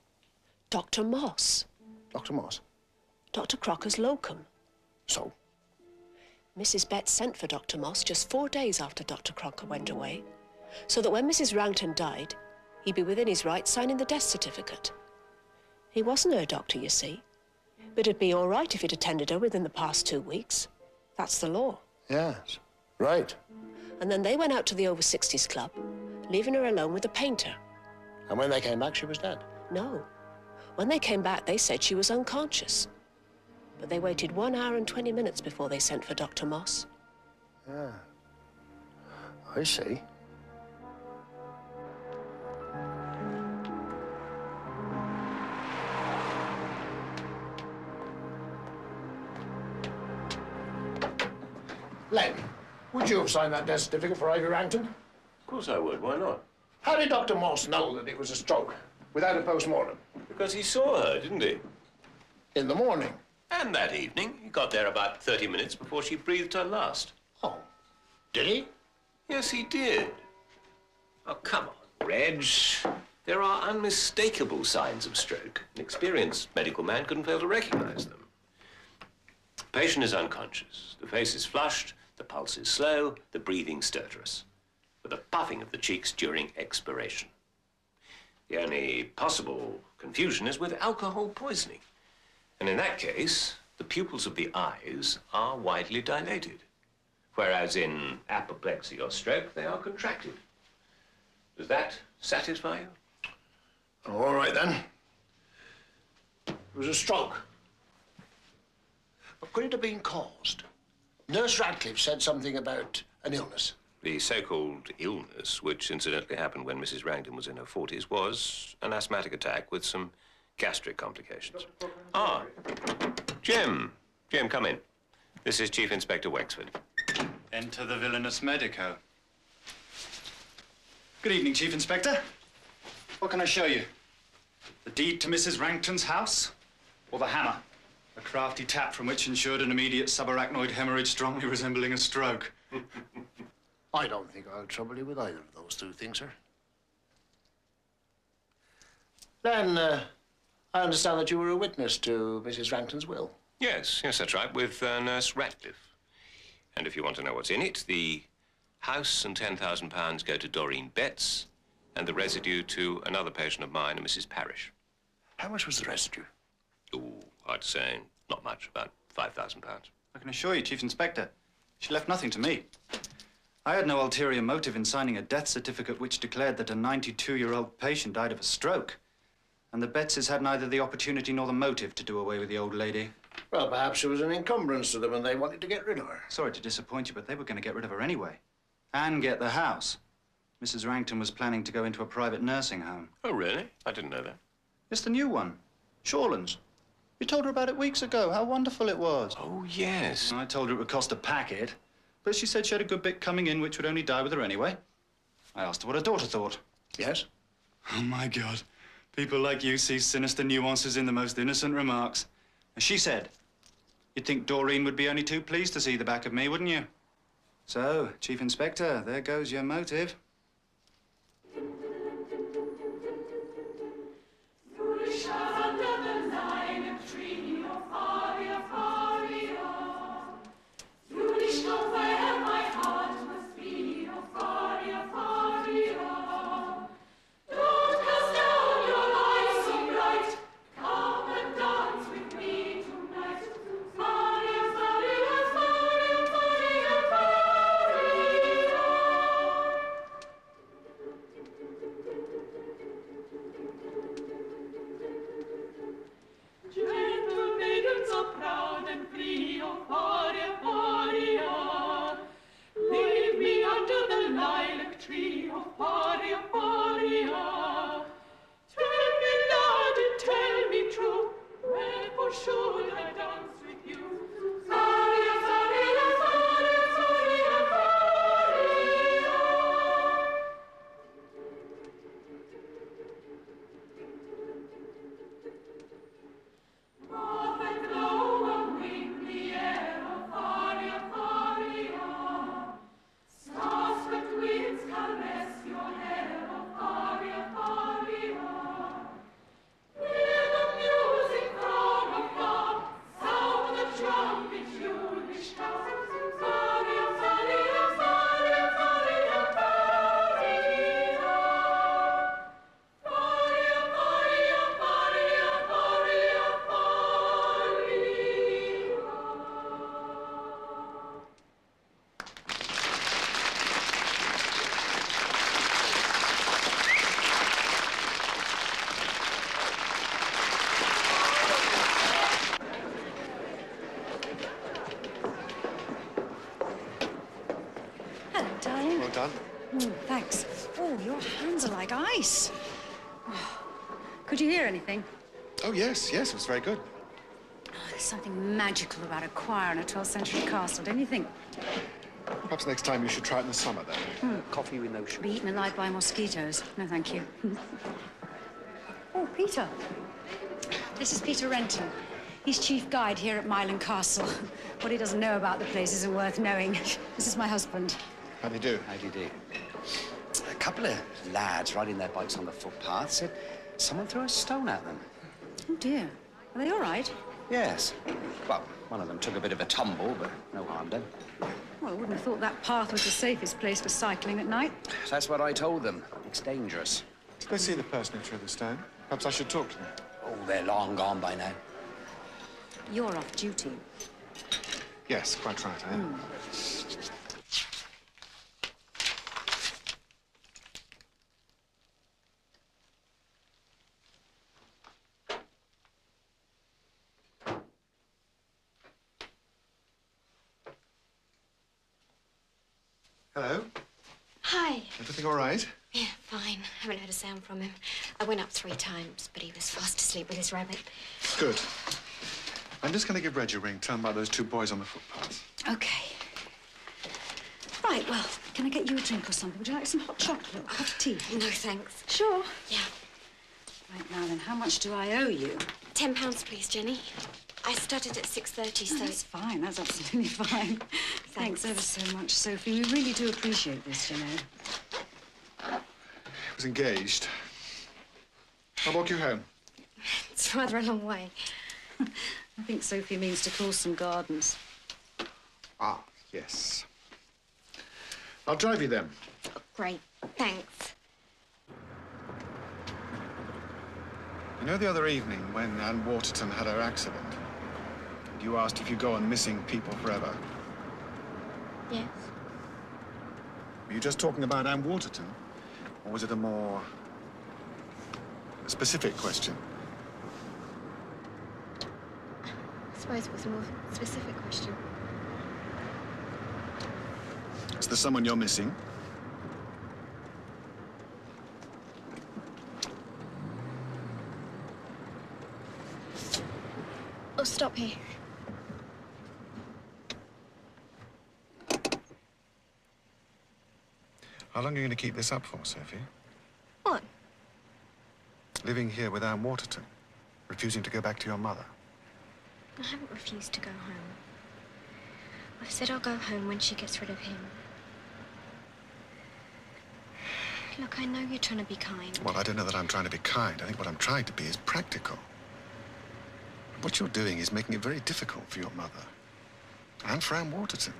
[SPEAKER 13] Dr. Moss.
[SPEAKER 10] Dr. Moss?
[SPEAKER 13] Dr. Crocker's locum.
[SPEAKER 10] So?
[SPEAKER 13] Mrs. Betts sent for Dr. Moss just 4 days after Dr. Crocker went away, so that when Mrs. Ranton died, he'd be within his rights signing the death certificate. He wasn't her doctor, you see, but it'd be all right if he'd attended her within the past 2 weeks. That's the law.
[SPEAKER 10] Yes. Right.
[SPEAKER 13] And then they went out to the over 60s club, leaving her alone with the painter.
[SPEAKER 10] And when they came back, she was dead?
[SPEAKER 13] No. When they came back, they said she was unconscious. But they waited 1 hour and 20 minutes before they sent for Dr. Moss.
[SPEAKER 10] Yeah. I see. Len, would you have signed that death certificate for Ivy Ranton?
[SPEAKER 9] Of course I would. Why not?
[SPEAKER 10] How did Dr. Moss know that it was a stroke without a post-mortem?
[SPEAKER 9] Because he saw her, didn't he?
[SPEAKER 10] In the morning.
[SPEAKER 9] And that evening. He got there about 30 minutes before she breathed her last.
[SPEAKER 10] Oh. Did he?
[SPEAKER 9] Yes, he did. Oh, come on, Reg. There are unmistakable signs of stroke. An experienced medical man couldn't fail to recognize them. The patient is unconscious. The face is flushed, the pulse is slow, the breathing stertorous, with a puffing of the cheeks during expiration. The only possible confusion is with alcohol poisoning. And in that case, the pupils of the eyes are widely dilated, Whereas in apoplexy or stroke, they are contracted. Does that satisfy you?
[SPEAKER 17] Oh, all right, then. It was a stroke. But could it have been caused? Nurse Radcliffe said something about an illness.
[SPEAKER 9] The so-called illness, which incidentally happened when Mrs. Wrangton was in her 40s, was an asthmatic attack with some gastric complications. Ah, Jim. Jim, come in. This is Chief Inspector Wexford.
[SPEAKER 11] Enter the villainous medico. Good evening, Chief Inspector. What can I show you? The deed to Mrs. Wrangton's house? Or the hammer? A crafty tap from which ensured an immediate subarachnoid hemorrhage strongly resembling a stroke.
[SPEAKER 17] I don't think I'll trouble you with either of those two things, sir. Then, I understand that you were a witness to Mrs. Wrangton's will.
[SPEAKER 9] Yes, that's right, with Nurse Radcliffe. And if you want to know what's in it, the house and £10,000 go to Doreen Betts, and the residue to another patient of mine, a Mrs. Parrish.
[SPEAKER 17] How much was the residue?
[SPEAKER 9] Oh, hard to say. Not much, about £5,000.
[SPEAKER 11] I can assure you, Chief Inspector, she left nothing to me. I had no ulterior motive in signing a death certificate which declared that a 92-year-old patient died of a stroke. And the Bettses had neither the opportunity nor the motive to do away with the old lady.
[SPEAKER 17] Well, perhaps she was an encumbrance to them and they wanted to get rid of her.
[SPEAKER 11] Sorry to disappoint you, but they were going to get rid of her anyway. And get the house. Mrs. Wrangton was planning to go into a private nursing home.
[SPEAKER 9] Oh, really? I didn't know that.
[SPEAKER 11] It's the new one. Shawlands. You told her about it weeks ago, how wonderful it was.
[SPEAKER 9] Oh, yes.
[SPEAKER 11] I told her it would cost a packet, but she said she had a good bit coming in which would only die with her anyway. I asked her what her daughter thought.
[SPEAKER 17] Yes?
[SPEAKER 11] Oh, my God. People like you see sinister nuances in the most innocent remarks. And she said, you'd think Doreen would be only too pleased to see the back of me, wouldn't you? So, Chief Inspector, there goes your motive.
[SPEAKER 21] Done.
[SPEAKER 15] Thanks. Oh, your hands are like ice. Oh. Could you hear anything?
[SPEAKER 1] Oh, yes, it was very good.
[SPEAKER 15] Oh, there's something magical about a choir in a 12th century castle, don't you think?
[SPEAKER 1] Perhaps next time you should try it in the summer, then.
[SPEAKER 6] Coffee with no sugar.
[SPEAKER 15] Be eaten alive by mosquitoes. No, thank you. Oh, Peter. This is Peter Renton. He's chief guide here at Milan Castle. What he doesn't know about the place isn't worth knowing. This is my husband.
[SPEAKER 1] How do you do?
[SPEAKER 6] How do you do? A couple of lads riding their bikes on the footpath said someone threw a stone at them.
[SPEAKER 15] Oh, dear. Are they all right?
[SPEAKER 6] Yes. Well, one of them took a bit of a tumble, but no harm done.
[SPEAKER 15] Well, I wouldn't have thought that path was the safest place for cycling at night.
[SPEAKER 6] That's what I told them. It's dangerous.
[SPEAKER 1] Did they see the person who threw the stone? Perhaps I should talk to them.
[SPEAKER 6] Oh, they're long gone by now.
[SPEAKER 15] You're off duty.
[SPEAKER 1] Yes, quite right, I am. Hello.
[SPEAKER 7] Hi.
[SPEAKER 1] Everything all right?
[SPEAKER 7] Yeah, fine. Haven't heard a sound from him. I went up 3 times, but he was fast asleep with his rabbit.
[SPEAKER 1] Good. I'm just going to give Reg a ring. Tell him about those 2 boys on the footpath.
[SPEAKER 15] Okay. Right, well, can I get you a drink or something? Would you like some hot chocolate or hot tea?
[SPEAKER 7] No, thanks.
[SPEAKER 15] Sure.
[SPEAKER 7] Yeah.
[SPEAKER 15] Right, now then, how much do I owe you?
[SPEAKER 7] £10, please, Jenny. I started at 6:30, so...
[SPEAKER 15] That's fine. That's absolutely fine. Thanks ever so much, Sophie. We really do appreciate this, you know.
[SPEAKER 1] I was engaged. I'll walk you home.
[SPEAKER 7] It's rather a long way.
[SPEAKER 15] I think Sophie means to Coulson Gardens.
[SPEAKER 1] Ah, yes. I'll drive you then.
[SPEAKER 7] Oh, great. Thanks.
[SPEAKER 1] You know the other evening when Anne Waterton had her accident? You asked if you go on missing people forever.
[SPEAKER 7] Yes.
[SPEAKER 1] Were you just talking about Anne Waterton? Or was it a more specific question?
[SPEAKER 7] I suppose it was a more specific question.
[SPEAKER 1] Is there someone you're missing?
[SPEAKER 7] Oh, stop here.
[SPEAKER 1] How long are you going to keep this up for, Sophie?
[SPEAKER 7] What?
[SPEAKER 1] Living here with Anne Waterton, refusing to go back to your mother.
[SPEAKER 7] I haven't refused to go home. I've said I'll go home when she gets rid of him. Look, I know you're trying to be kind.
[SPEAKER 1] Well, I don't know that I'm trying to be kind. I think what I'm trying to be is practical. What you're doing is making it very difficult for your mother. And for Anne Waterton.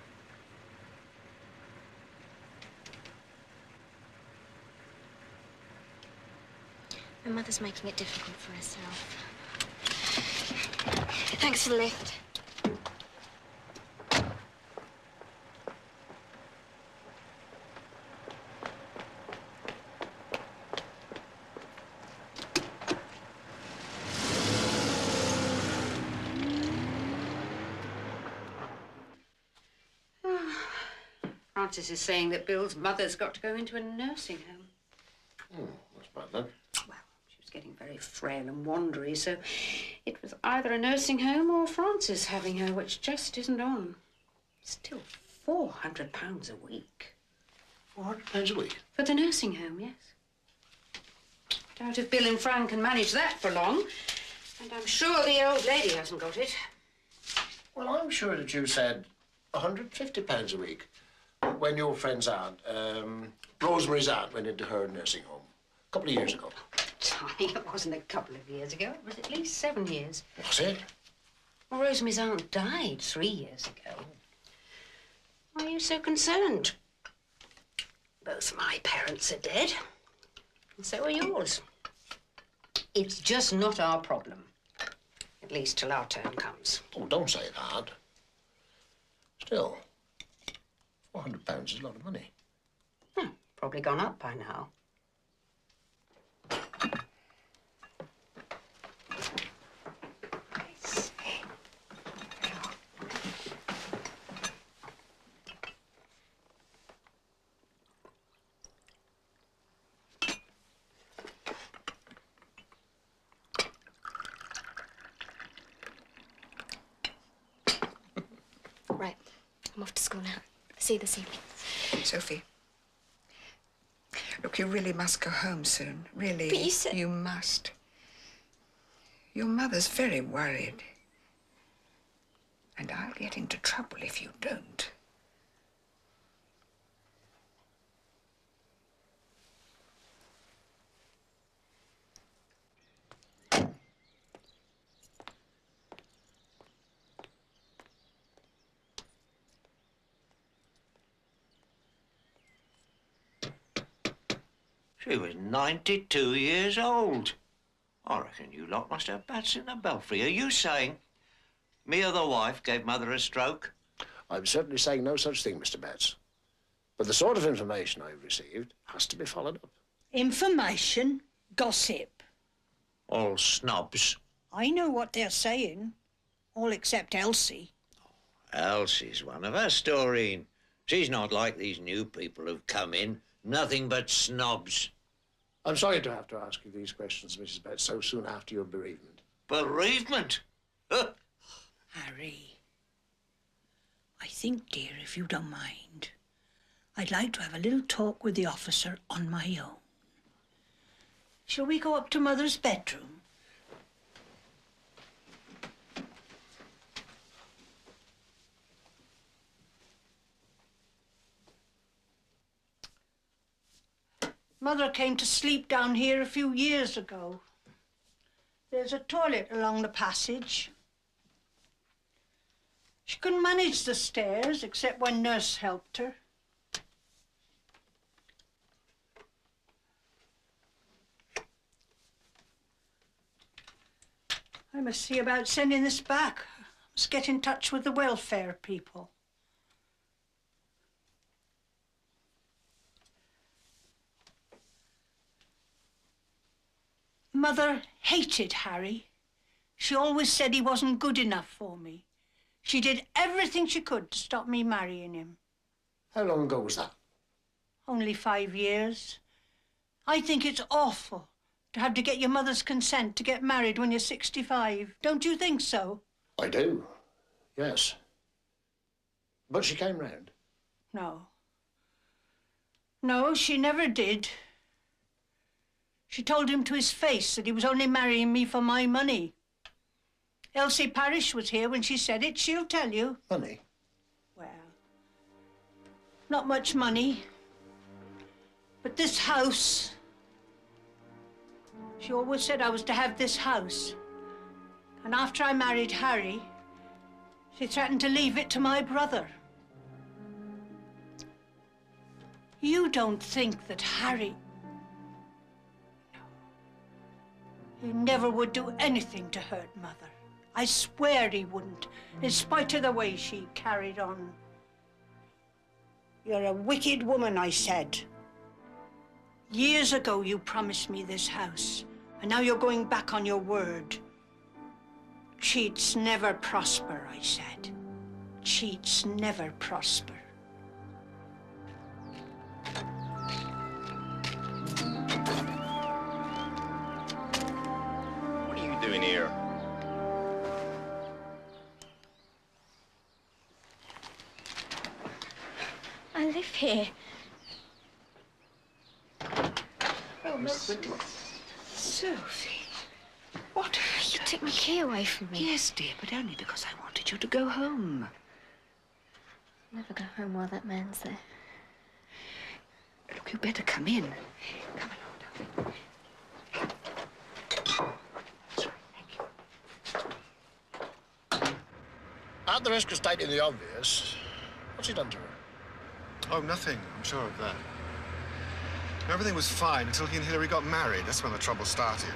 [SPEAKER 7] My mother's making it difficult for herself. Thanks for the lift.
[SPEAKER 15] Francis is saying that Bill's mother's got to go into a nursing home.
[SPEAKER 17] Oh, that's bad then.
[SPEAKER 15] Well, she was getting very frail and wandery, so it was either a nursing home or Francis having her, which just isn't on. Still, £400 a week.
[SPEAKER 17] £400 a week?
[SPEAKER 15] For the nursing home, yes. Doubt if Bill and Fran can manage that for long. And I'm sure the old lady hasn't got it.
[SPEAKER 17] Well, I'm sure that you said £150 a week when your friend's aunt, Rosemary's aunt, went into her nursing home a couple of years ago.
[SPEAKER 15] Tiny, it wasn't a couple of years ago. It was at least 7 years.
[SPEAKER 17] Was it?
[SPEAKER 15] Well, Rosemary's aunt died 3 years ago. Why are you so concerned? Both my parents are dead, and so are yours. It's just not our problem. At least till our turn comes.
[SPEAKER 17] Oh, don't say that. Still, £400 is a lot of money.
[SPEAKER 15] Probably gone up by now.
[SPEAKER 7] Right. I'm off to school now. See you this evening.
[SPEAKER 16] Sophie. Look, you really must go home soon. Really.
[SPEAKER 7] But you said...
[SPEAKER 16] You must. Your mother's very worried. And I'll get into trouble if you don't.
[SPEAKER 18] She was 92 years old. I reckon you lot must have bats in the belfry. Are you saying me or the wife gave Mother a stroke?
[SPEAKER 17] I'm certainly saying no such thing, Mr. Betts. But the sort of information I've received has to be followed up.
[SPEAKER 4] Information? Gossip.
[SPEAKER 18] All snobs.
[SPEAKER 4] I know what they're saying. All except Elsie.
[SPEAKER 18] Elsie's one of us, Doreen. She's not like these new people who've come in. Nothing but snobs.
[SPEAKER 17] I'm sorry to have to ask you these questions, Mrs. Betts, so soon after your bereavement.
[SPEAKER 18] Bereavement?
[SPEAKER 4] Harry, I think, dear, if you don't mind, I'd like to have a little talk with the officer on my own. Shall we go up to Mother's bedroom? Mother came to sleep down here a few years ago. There's a toilet along the passage. She couldn't manage the stairs, except when Nurse helped her. I must see about sending this back. I must get in touch with the welfare people. Mother hated Harry. She always said he wasn't good enough for me. She did everything she could to stop me marrying him.
[SPEAKER 17] How long ago was that?
[SPEAKER 4] Only 5 years. I think it's awful to have to get your mother's consent to get married when you're 65. Don't you think so?
[SPEAKER 17] I do, yes. But she came round.
[SPEAKER 4] No. No, she never did. She told him to his face that he was only marrying me for my money. Elsie Parish was here when she said it. She'll tell you.
[SPEAKER 17] Money?
[SPEAKER 4] Well, not much money. But this house. She always said I was to have this house. And after I married Harry, she threatened to leave it to my brother. You don't think that Harry... He never would do anything to hurt Mother. I swear he wouldn't, in spite of the way she carried on. You're a wicked woman, I said. Years ago you promised me this house, and now you're going back on your word. Cheats never prosper, I said. Cheats never prosper.
[SPEAKER 1] What are you doing here?
[SPEAKER 7] I live here.
[SPEAKER 16] Oh, Miss Sophie, what?
[SPEAKER 7] You took my key away from me.
[SPEAKER 16] Yes, dear, but only because I wanted you to go home.
[SPEAKER 7] I'll never go home while that man's there.
[SPEAKER 16] Look, you better come in. Come along, darling.
[SPEAKER 17] At the risk of stating the obvious, what's he done to her?
[SPEAKER 1] Oh, nothing. I'm sure of that. Everything was fine until he and Hillary got married. That's when the trouble started.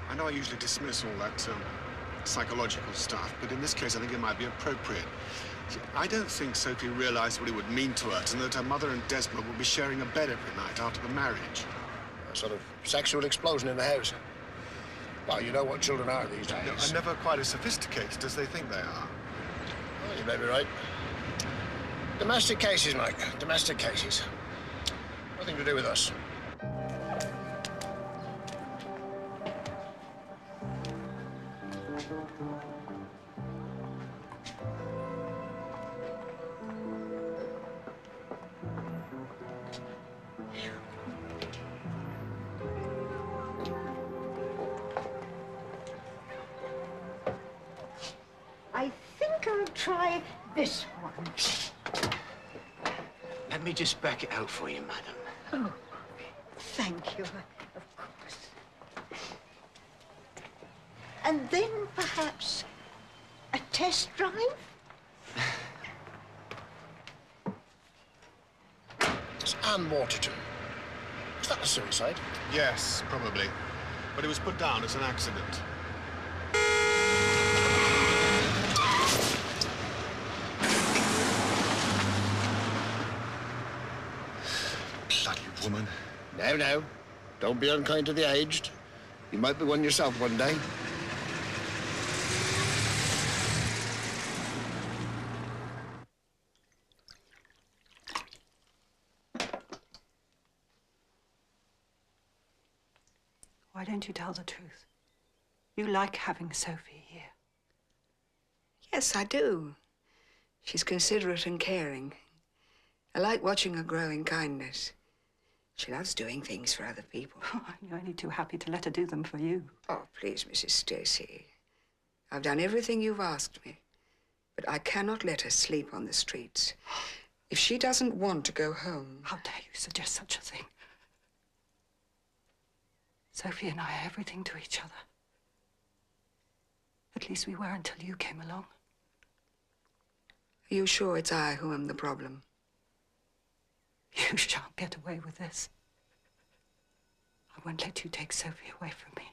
[SPEAKER 1] I know I usually dismiss all that psychological stuff, but in this case, I think it might be appropriate. See, I don't think Sophie realized what it would mean to us and that her mother and Desmond would be sharing a bed every night after the marriage.
[SPEAKER 17] A sort of sexual explosion in the house. Well, you know what children are these days.
[SPEAKER 1] No, are never quite as sophisticated as they think they are.
[SPEAKER 17] Well, you may be right. Domestic cases, Mike. Domestic cases. Nothing to do with us.
[SPEAKER 4] I think I'll try this one.
[SPEAKER 6] Let me just back it out for you, madam.
[SPEAKER 4] Oh, thank you, of course. And then perhaps a test drive?
[SPEAKER 17] It's Anne Waterton. Was that a suicide?
[SPEAKER 1] Yes, probably. But it was put down as an accident. Bloody woman.
[SPEAKER 17] Now. Don't be unkind to the aged. You might be one yourself one day.
[SPEAKER 4] Why don't you tell the truth? You like having Sophie here.
[SPEAKER 16] Yes, I do. She's considerate and caring. I like watching her grow in kindness. She loves doing things for other people.
[SPEAKER 4] I'm only too happy to let her do them for you.
[SPEAKER 16] Oh, please, Mrs. Stacy. I've done everything you've asked me, but I cannot let her sleep on the streets. If she doesn't want to go home...
[SPEAKER 4] How dare you suggest such a thing? Sophie and I are everything to each other. At least we were until you came along.
[SPEAKER 16] Are you sure it's I who am the problem?
[SPEAKER 4] You shan't get away with this. I won't let you take Sophie away from me.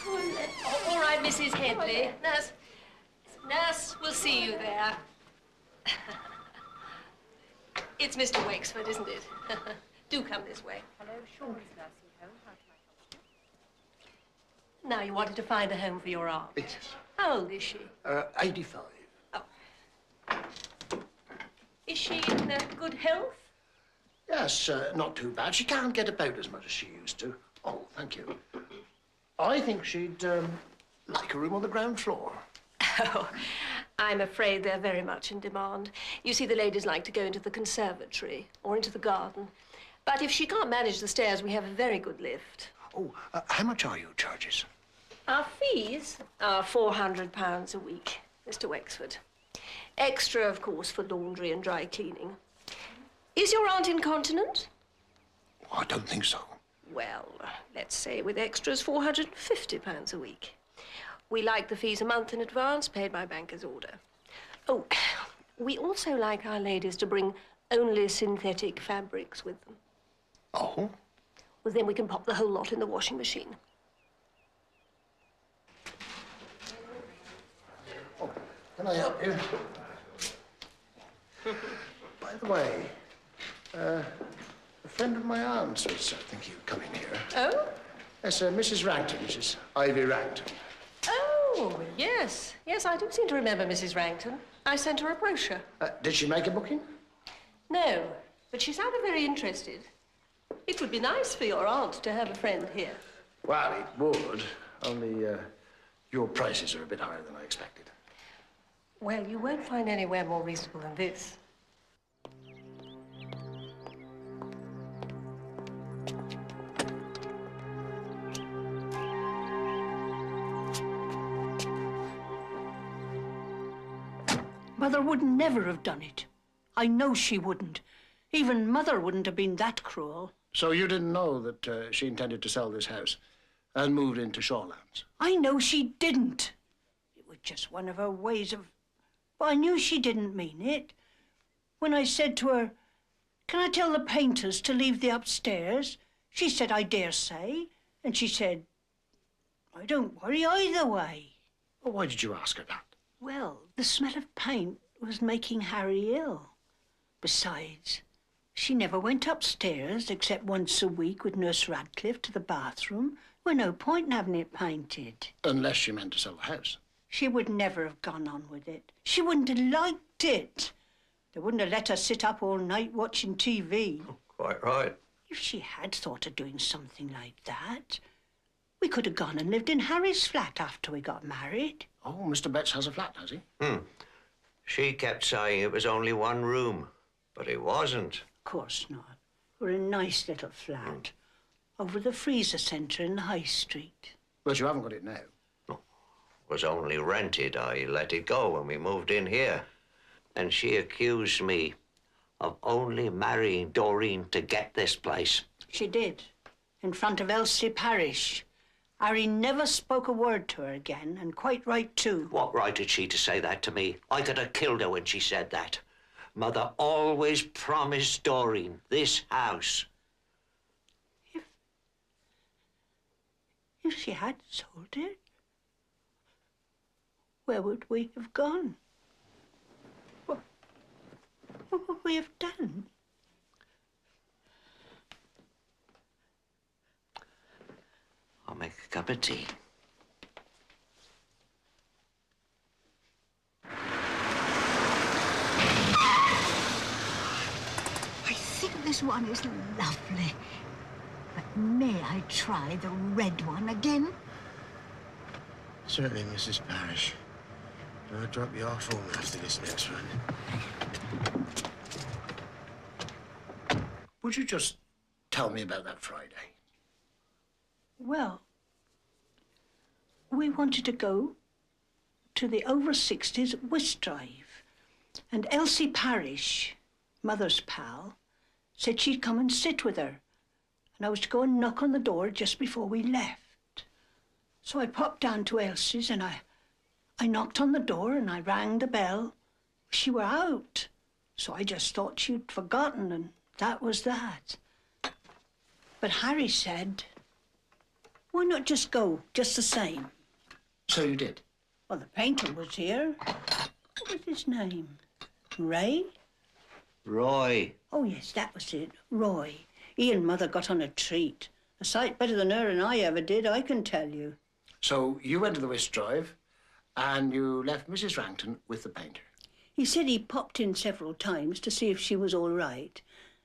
[SPEAKER 13] Oh, all right, Mrs. Headley. Nurse, we'll see you there. It's Mr. Wexford, isn't it? Do come this way.
[SPEAKER 22] Hello, Shaw's nursing home. How can I help you?
[SPEAKER 13] Now, you wanted to find a home for your aunt.
[SPEAKER 17] Yes.
[SPEAKER 13] How old is she?
[SPEAKER 17] 85.
[SPEAKER 13] Is she in good health?
[SPEAKER 17] Yes, not too bad. She can't get about as much as she used to. Oh, thank you. I think she'd like a room on the ground floor.
[SPEAKER 13] Oh, I'm afraid they're very much in demand. You see, the ladies like to go into the conservatory or into the garden. But if she can't manage the stairs, we have a very good lift.
[SPEAKER 17] Oh, how much are your charges?
[SPEAKER 13] Our fees are £400 a week, Mr. Wexford. Extra, of course, for laundry and dry cleaning. Is your aunt incontinent?
[SPEAKER 17] Oh, I don't think so.
[SPEAKER 13] Well, let's say with extras, £450 a week. We like the fees a month in advance, paid by banker's order. Oh, we also like our ladies to bring only synthetic fabrics with them.
[SPEAKER 17] Oh?
[SPEAKER 13] Well, then we can pop the whole lot in the washing machine.
[SPEAKER 17] Oh, can I help you? By the way, a friend of my aunt's was thinking of coming here.
[SPEAKER 13] Oh?
[SPEAKER 17] Yes, Mrs. Rankton, Mrs. Ivy Rankton.
[SPEAKER 13] Oh, yes. Yes, I do seem to remember Mrs. Rankton. I sent her a brochure.
[SPEAKER 17] Did she make a booking?
[SPEAKER 13] No, but she sounded very interested. It would be nice for your aunt to have a friend here.
[SPEAKER 17] Well, it would, only your prices are a bit higher than I expected.
[SPEAKER 13] Well, you won't find anywhere more reasonable than this.
[SPEAKER 4] Mother would never have done it. I know she wouldn't. Even Mother wouldn't have been that cruel.
[SPEAKER 17] So you didn't know that she intended to sell this house and moved into Shorelands?
[SPEAKER 4] I know she didn't. It was just one of her ways of... But I knew she didn't mean it. When I said to her, "Can I tell the painters to leave the upstairs?" she said, "I dare say." And she said, "I don't worry either way."
[SPEAKER 17] Well, why did you ask her that?
[SPEAKER 4] Well, the smell of paint was making Harry ill. Besides, she never went upstairs except once a week with Nurse Radcliffe to the bathroom. Well, no point in having it painted.
[SPEAKER 17] Unless she meant to sell the house.
[SPEAKER 4] She would never have gone on with it. She wouldn't have liked it. They wouldn't have let her sit up all night watching TV.
[SPEAKER 18] Oh, quite right.
[SPEAKER 4] If she had thought of doing something like that, we could have gone and lived in Harry's flat after we got married.
[SPEAKER 17] Oh, Mr. Betts has a flat, has he?
[SPEAKER 18] She kept saying it was only one room, but it wasn't.
[SPEAKER 4] Of course not. We're a nice little flat over the freezer centre in the High Street.
[SPEAKER 17] But you haven't got it now.
[SPEAKER 18] It was only rented. I let it go when we moved in here. And she accused me of only marrying Doreen to get this place.
[SPEAKER 4] She did, in front of Elsie Parish. Harry never spoke a word to her again, and quite right, too.
[SPEAKER 18] What right had she to say that to me? I could have killed her when she said that. Mother always promised Doreen this house.
[SPEAKER 4] If she had sold it, where would we have gone? What would we have done?
[SPEAKER 18] I'll make a cup of tea.
[SPEAKER 3] this one is lovely. But may I try the red one again?
[SPEAKER 10] Certainly, Mrs. Parrish. I'll drop you off home after this next run. Would you just tell me about that Friday?
[SPEAKER 4] Well, we wanted to go to the over-60s whist drive. And Elsie Parrish, Mother's pal, said she'd come and sit with her. And I was to go and knock on the door just before we left. So I popped down to Elsie's and I knocked on the door and I rang the bell. She were out. So I just thought she'd forgotten, and that was that. But Harry said, why not just go, just the same?
[SPEAKER 10] So you did?
[SPEAKER 4] Well, the painter was here. What was his name? Ray?
[SPEAKER 18] Roy.
[SPEAKER 4] Oh, yes, that was it. Roy. He and Mother got on a treat. A sight better than her and I ever did, I can tell you.
[SPEAKER 10] So you went to the whist drive and you left Mrs. Rankton with the painter?
[SPEAKER 4] He said he popped in several times to see if she was all right.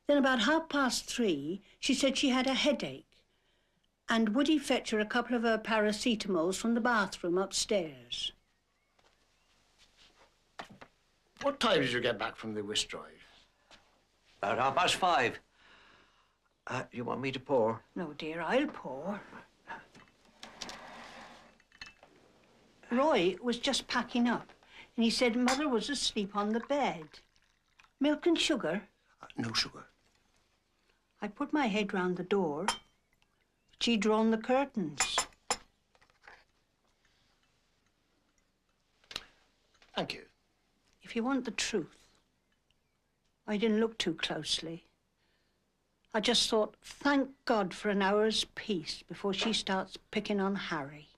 [SPEAKER 4] Then about 3:30, she said she had a headache. And would he fetch her a couple of her paracetamols from the bathroom upstairs?
[SPEAKER 10] What time did you get back from the whist drive?
[SPEAKER 18] About 5:30. You want me to pour?
[SPEAKER 4] No, dear, I'll pour. Roy was just packing up, and he said Mother was asleep on the bed. Milk and sugar?
[SPEAKER 10] No sugar.
[SPEAKER 4] I put my head round the door. She'd drawn the curtains.
[SPEAKER 10] Thank you.
[SPEAKER 4] If you want the truth, I didn't look too closely. I just thought, thank God for an hour's peace before she starts picking on Harry.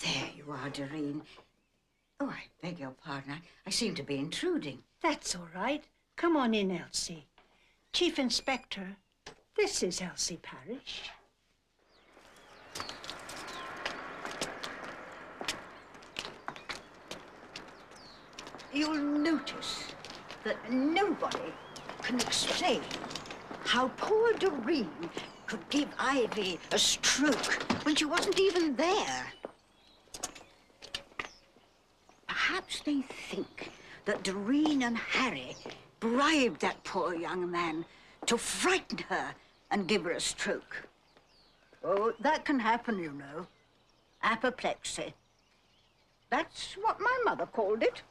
[SPEAKER 3] There you are, Doreen. Oh, I beg your pardon. I seem to be intruding.
[SPEAKER 4] That's all right. Come on in, Elsie. Chief Inspector, this is Elsie Parrish.
[SPEAKER 3] You'll notice that nobody can explain how poor Doreen could give Ivy a stroke when she wasn't even there. Perhaps they think that Doreen and Harry bribed that poor young man to frighten her and give her a stroke. Oh, that can happen, you know. Apoplexy. That's what my mother called it.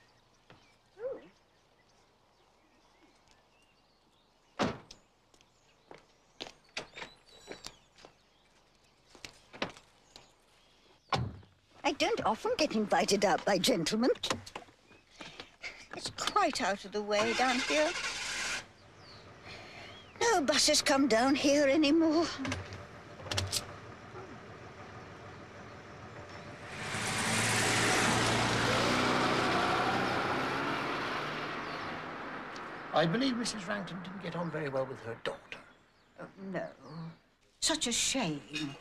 [SPEAKER 3] I don't often get invited out by gentlemen. It's quite out of the way down here. No buses come down here anymore.
[SPEAKER 10] I believe Mrs. Rankton didn't get on very well with her daughter.
[SPEAKER 3] Oh, no. Such a shame.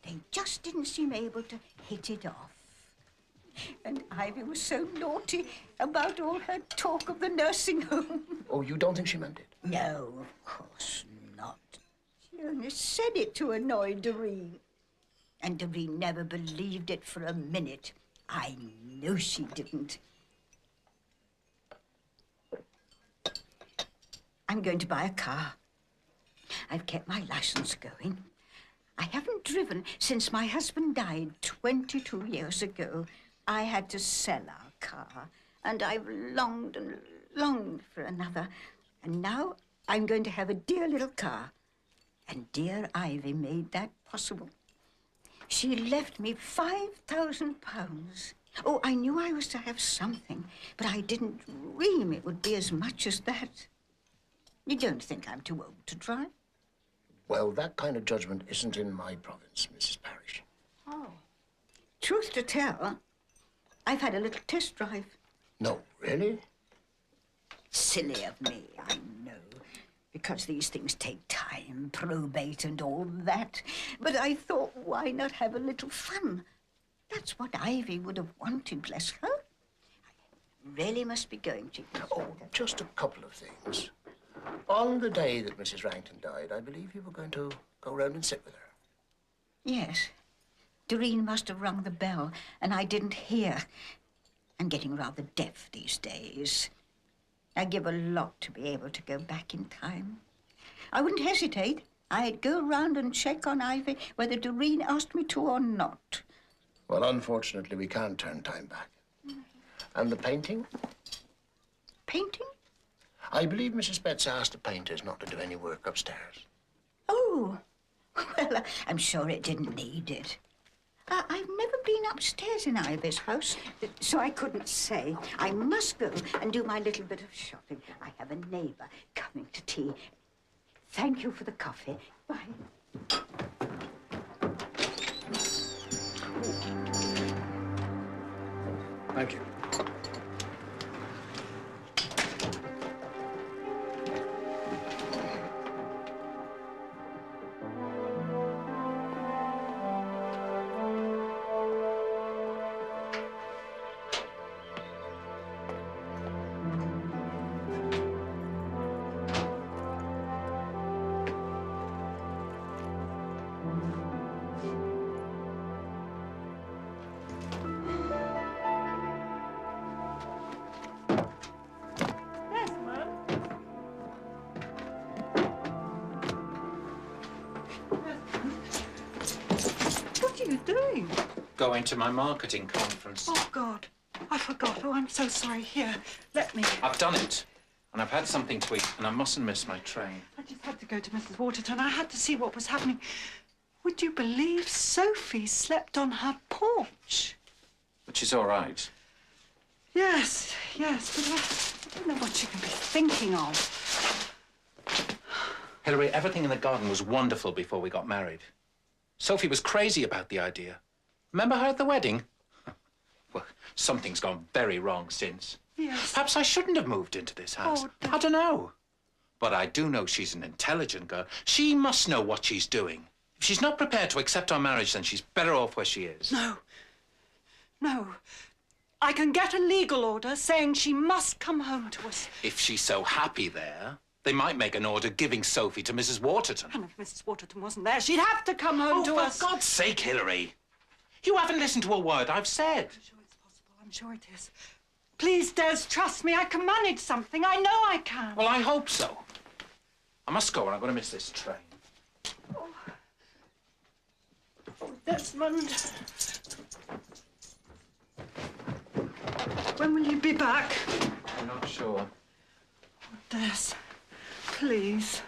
[SPEAKER 3] They just didn't seem able to hit it off. And Ivy was so naughty about all her talk of the nursing home.
[SPEAKER 10] Oh, you don't think she meant it?
[SPEAKER 3] No, of course not. She only said it to annoy Doreen. And Doreen never believed it for a minute. I know she didn't. I'm going to buy a car. I've kept my license going. I haven't driven since my husband died 22 years ago. I had to sell our car, and I've longed and longed for another. And now I'm going to have a dear little car. And dear Ivy made that possible. She left me £5,000. Oh, I knew I was to have something, but I didn't dream it would be as much as that. You don't think I'm too old to drive?
[SPEAKER 10] Well, that kind of judgment isn't in my province, Mrs. Parrish.
[SPEAKER 3] Oh. Truth to tell, I've had a little test drive.
[SPEAKER 10] No, really?
[SPEAKER 3] Silly of me, I know, because these things take time, probate and all that. But I thought, why not have a little fun? That's what Ivy would have wanted, bless her. I really must be going, Chief Inspector.
[SPEAKER 10] Oh, just a couple of things.
[SPEAKER 17] On the day that Mrs. Rankton died, I believe you were going to go round and sit with her.
[SPEAKER 3] Yes. Doreen must have rung the bell, and I didn't hear. I'm getting rather deaf these days. I give a lot to be able to go back in time. I wouldn't hesitate. I'd go round and check on Ivy whether Doreen asked me to or not.
[SPEAKER 17] Well, unfortunately, we can't turn time back. And the painting?
[SPEAKER 3] Painting?
[SPEAKER 17] I believe Mrs. Betts asked the painters not to do any work upstairs.
[SPEAKER 3] Oh, well, I'm sure it didn't need it. I've never been upstairs in Ivy's house, so I couldn't say. I must go and do my little bit of shopping. I have a neighbour coming to tea. Thank you for the coffee. Bye.
[SPEAKER 17] Thank you.
[SPEAKER 4] What are you doing?
[SPEAKER 12] Going to my marketing conference.
[SPEAKER 4] Oh, God. I forgot. Oh, I'm so sorry. Here, let me.
[SPEAKER 12] I've done it. And I've had something to eat, and I mustn't miss my train.
[SPEAKER 4] I just had to go to Mrs. Waterton. I had to see what was happening. Would you believe Sophie slept on her porch?
[SPEAKER 12] But she's all right.
[SPEAKER 4] Yes, yes, but I don't know what you can be thinking of.
[SPEAKER 12] Hilary, everything in the garden was wonderful before we got married. Sophie was crazy about the idea. Remember her at the wedding? Well, something's gone very wrong since.
[SPEAKER 4] Yes.
[SPEAKER 12] Perhaps I shouldn't have moved into this house.
[SPEAKER 4] Oh,
[SPEAKER 12] I don't know. But I do know she's an intelligent girl. She must know what she's doing. If she's not prepared to accept our marriage, then she's better off where she is.
[SPEAKER 4] No. No. I can get a legal order saying she must come home to us.
[SPEAKER 12] If she's so happy there, they might make an order giving Sophie to Mrs. Waterton.
[SPEAKER 4] And if Mrs. Waterton wasn't there, she'd have to come home to us.
[SPEAKER 12] For God's sake, Hilary. You haven't listened to a word I've said.
[SPEAKER 4] I'm sure it's possible. I'm sure it is. Please, Des, trust me. I can manage something. I know I can.
[SPEAKER 12] Well, I hope so. I must go, and I'm going to miss this train.
[SPEAKER 4] Oh, Desmond. When will you be back?
[SPEAKER 12] I'm not sure.
[SPEAKER 4] Des, please.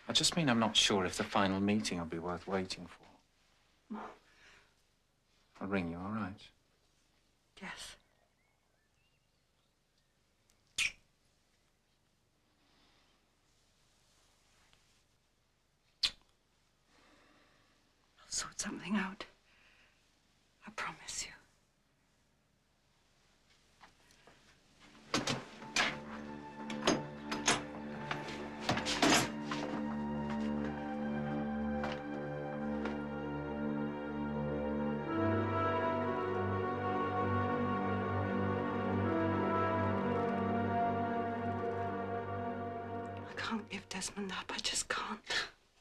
[SPEAKER 12] I just mean I'm not sure if the final meeting will be worth waiting for. I'll ring you, all right?
[SPEAKER 4] Yes. I'll sort something out. I promise you. I can't give Desmond up. I just can't.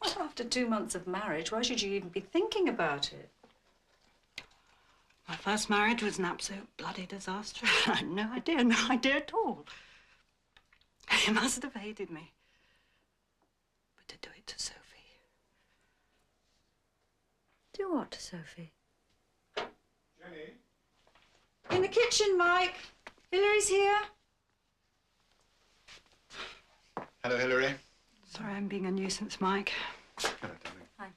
[SPEAKER 15] Well, after 2 months of marriage, why should you even be thinking about it?
[SPEAKER 4] My first marriage was an absolute bloody disaster. I had no idea at all. He must have hated me. But to do it to Sophie.
[SPEAKER 15] Do what to Sophie?
[SPEAKER 1] Jenny?
[SPEAKER 15] In the kitchen, Mike. Hilary's here.
[SPEAKER 1] Hello, Hilary.
[SPEAKER 4] Sorry I'm being a nuisance, Mike.
[SPEAKER 1] Hello, darling.
[SPEAKER 15] Hi.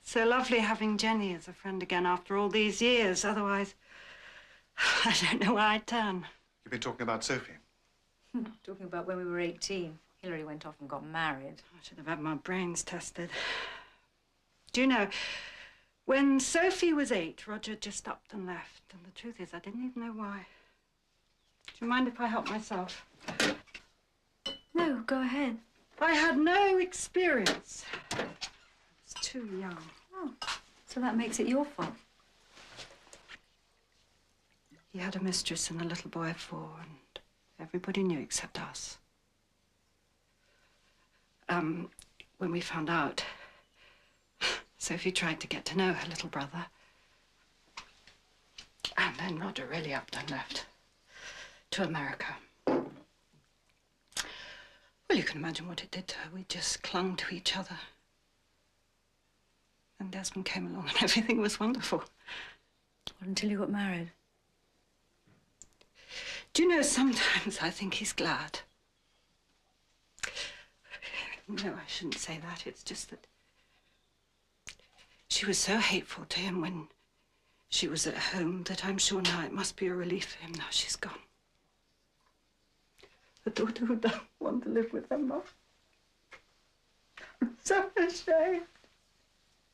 [SPEAKER 4] So lovely having Jenny as a friend again after all these years. Otherwise, I don't know where I'd turn.
[SPEAKER 1] You've been talking about Sophie?
[SPEAKER 15] Talking about when we were 18. Hilary went off and got married.
[SPEAKER 4] I should have had my brains tested. Do you know, when Sophie was 8, Roger just upped and left. And the truth is, I didn't even know why. Do you mind if I help myself?
[SPEAKER 15] No, go ahead.
[SPEAKER 4] I had no experience. I was too young.
[SPEAKER 15] Oh, so that makes it your fault.
[SPEAKER 4] He had a mistress and a little boy of 4, and everybody knew except us.
[SPEAKER 14] when we found out, Sophie tried to get to know her little brother. And then Roger really upped and left to America. Well, you can imagine what it did to her. We just clung to each other. And Desmond came along and everything was wonderful.
[SPEAKER 15] Well, until you got married.
[SPEAKER 14] Do you know, sometimes I think he's glad. No, I shouldn't say that. It's just that she was so hateful to him when she was at home that I'm sure now it must be a relief for him now she's gone. A daughter who doesn't want to live with her mum. I'm so ashamed.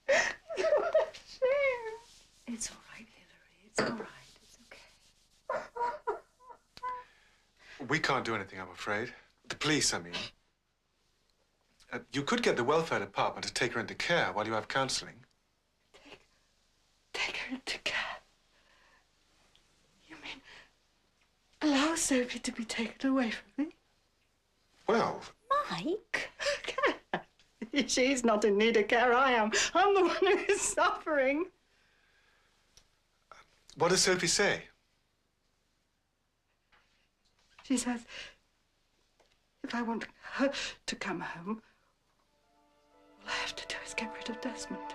[SPEAKER 14] So ashamed.
[SPEAKER 15] It's all right, Hilary. It's all right. It's okay.
[SPEAKER 21] We can't do anything, I'm afraid. The police, I mean. You could get the welfare department to take her into care while you have counselling.
[SPEAKER 14] Take her into care? You mean allow Sophie to be taken away from me?
[SPEAKER 21] Well...
[SPEAKER 14] Mike? She's not in need of care, I am. I'm the one who is suffering.
[SPEAKER 21] What does Sophie say?
[SPEAKER 14] She says if I want her to come home, all I have to do is get rid of Desmond.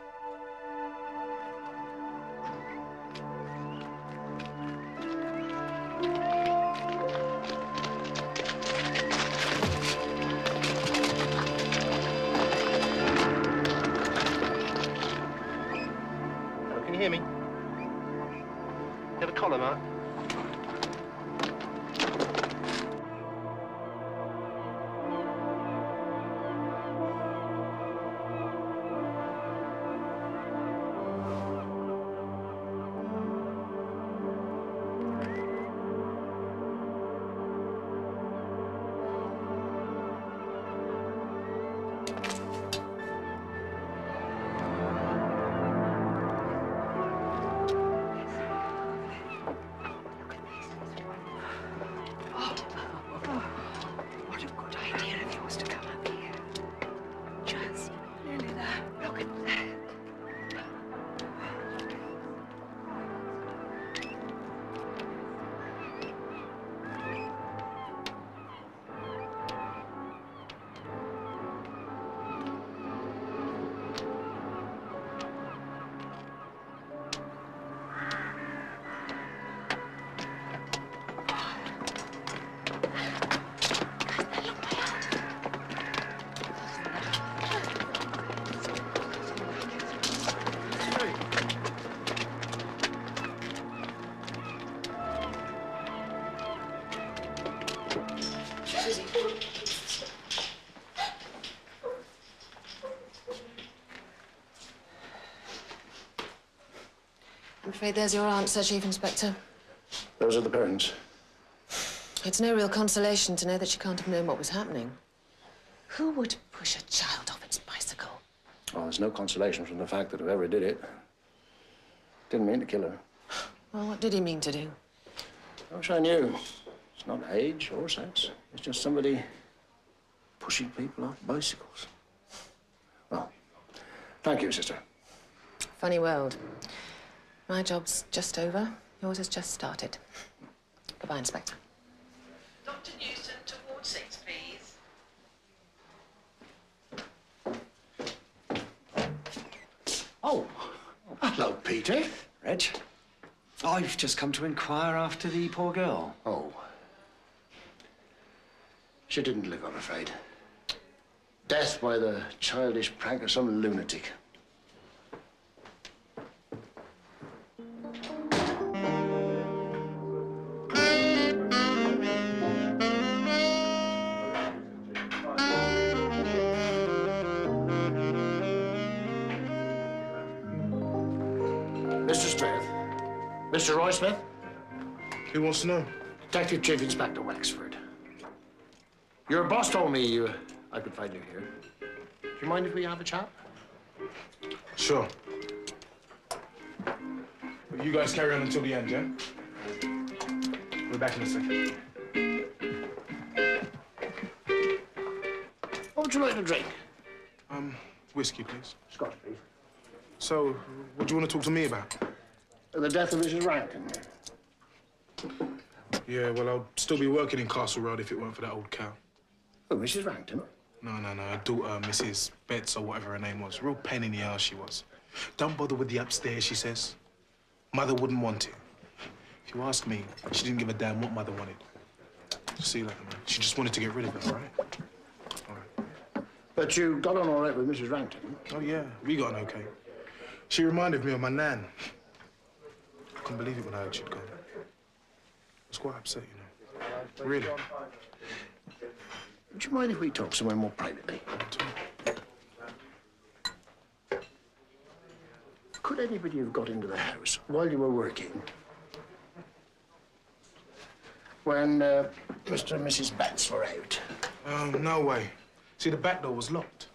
[SPEAKER 10] Hello, can you hear me? You have a collar, Mark?
[SPEAKER 13] I'm afraid there's your answer, Chief Inspector.
[SPEAKER 10] Those are the parents.
[SPEAKER 13] It's no real consolation to know that she can't have known what was happening. Who would push a child off its bicycle?
[SPEAKER 10] Well, there's no consolation from the fact that whoever did it didn't mean to kill her.
[SPEAKER 13] Well, what did he mean to do?
[SPEAKER 10] I wish I knew. It's not age or sex. It's just somebody pushing people off bicycles. Well, thank you, sister.
[SPEAKER 13] Funny world. My job's just over. Yours has just started. Goodbye, Inspector.
[SPEAKER 2] Dr. Newton, to Ward 6, please.
[SPEAKER 11] Oh,
[SPEAKER 10] hello, Peter.
[SPEAKER 11] Reg. I've just come to inquire after the poor girl.
[SPEAKER 10] Oh. She didn't live, I'm afraid. Death by the childish prank of some lunatic. Mr. Smith? Mr. Roy Smith?
[SPEAKER 21] Who wants to know?
[SPEAKER 10] Detective Chief Inspector Wexford. Your boss told me I could find you here. Do you mind if we have a chat?
[SPEAKER 21] Sure. You guys carry on until the end, yeah? We're back in a second.
[SPEAKER 10] Oh,
[SPEAKER 17] would you like to drink?
[SPEAKER 21] Whiskey, please.
[SPEAKER 17] Scotch, please.
[SPEAKER 21] So, what do you want to talk to me about?
[SPEAKER 17] The death of Mrs. Rankin.
[SPEAKER 21] Yeah, well, I'll still be working in Castle Road if it weren't for that old cow.
[SPEAKER 17] Oh, Mrs. Rankin?
[SPEAKER 21] No. Her daughter, Mrs. Betts, or whatever her name was. Real pain in the ass she was. Don't bother with the upstairs, she says. Mother wouldn't want it. If you ask me, she didn't give a damn what Mother wanted. See you later, man. She just wanted to get rid of it, all right? All right.
[SPEAKER 17] But you got on all right with Mrs. Rankin?
[SPEAKER 21] Oh, yeah. We got on okay. She reminded me of my nan. I couldn't believe it when I heard she'd gone. I was quite upset, you know. Really.
[SPEAKER 17] Would you mind if we talk somewhere more privately? Could anybody have got into the house while you were working when Mr. and Mrs. Betts were out?
[SPEAKER 21] No way. See, the back door was locked.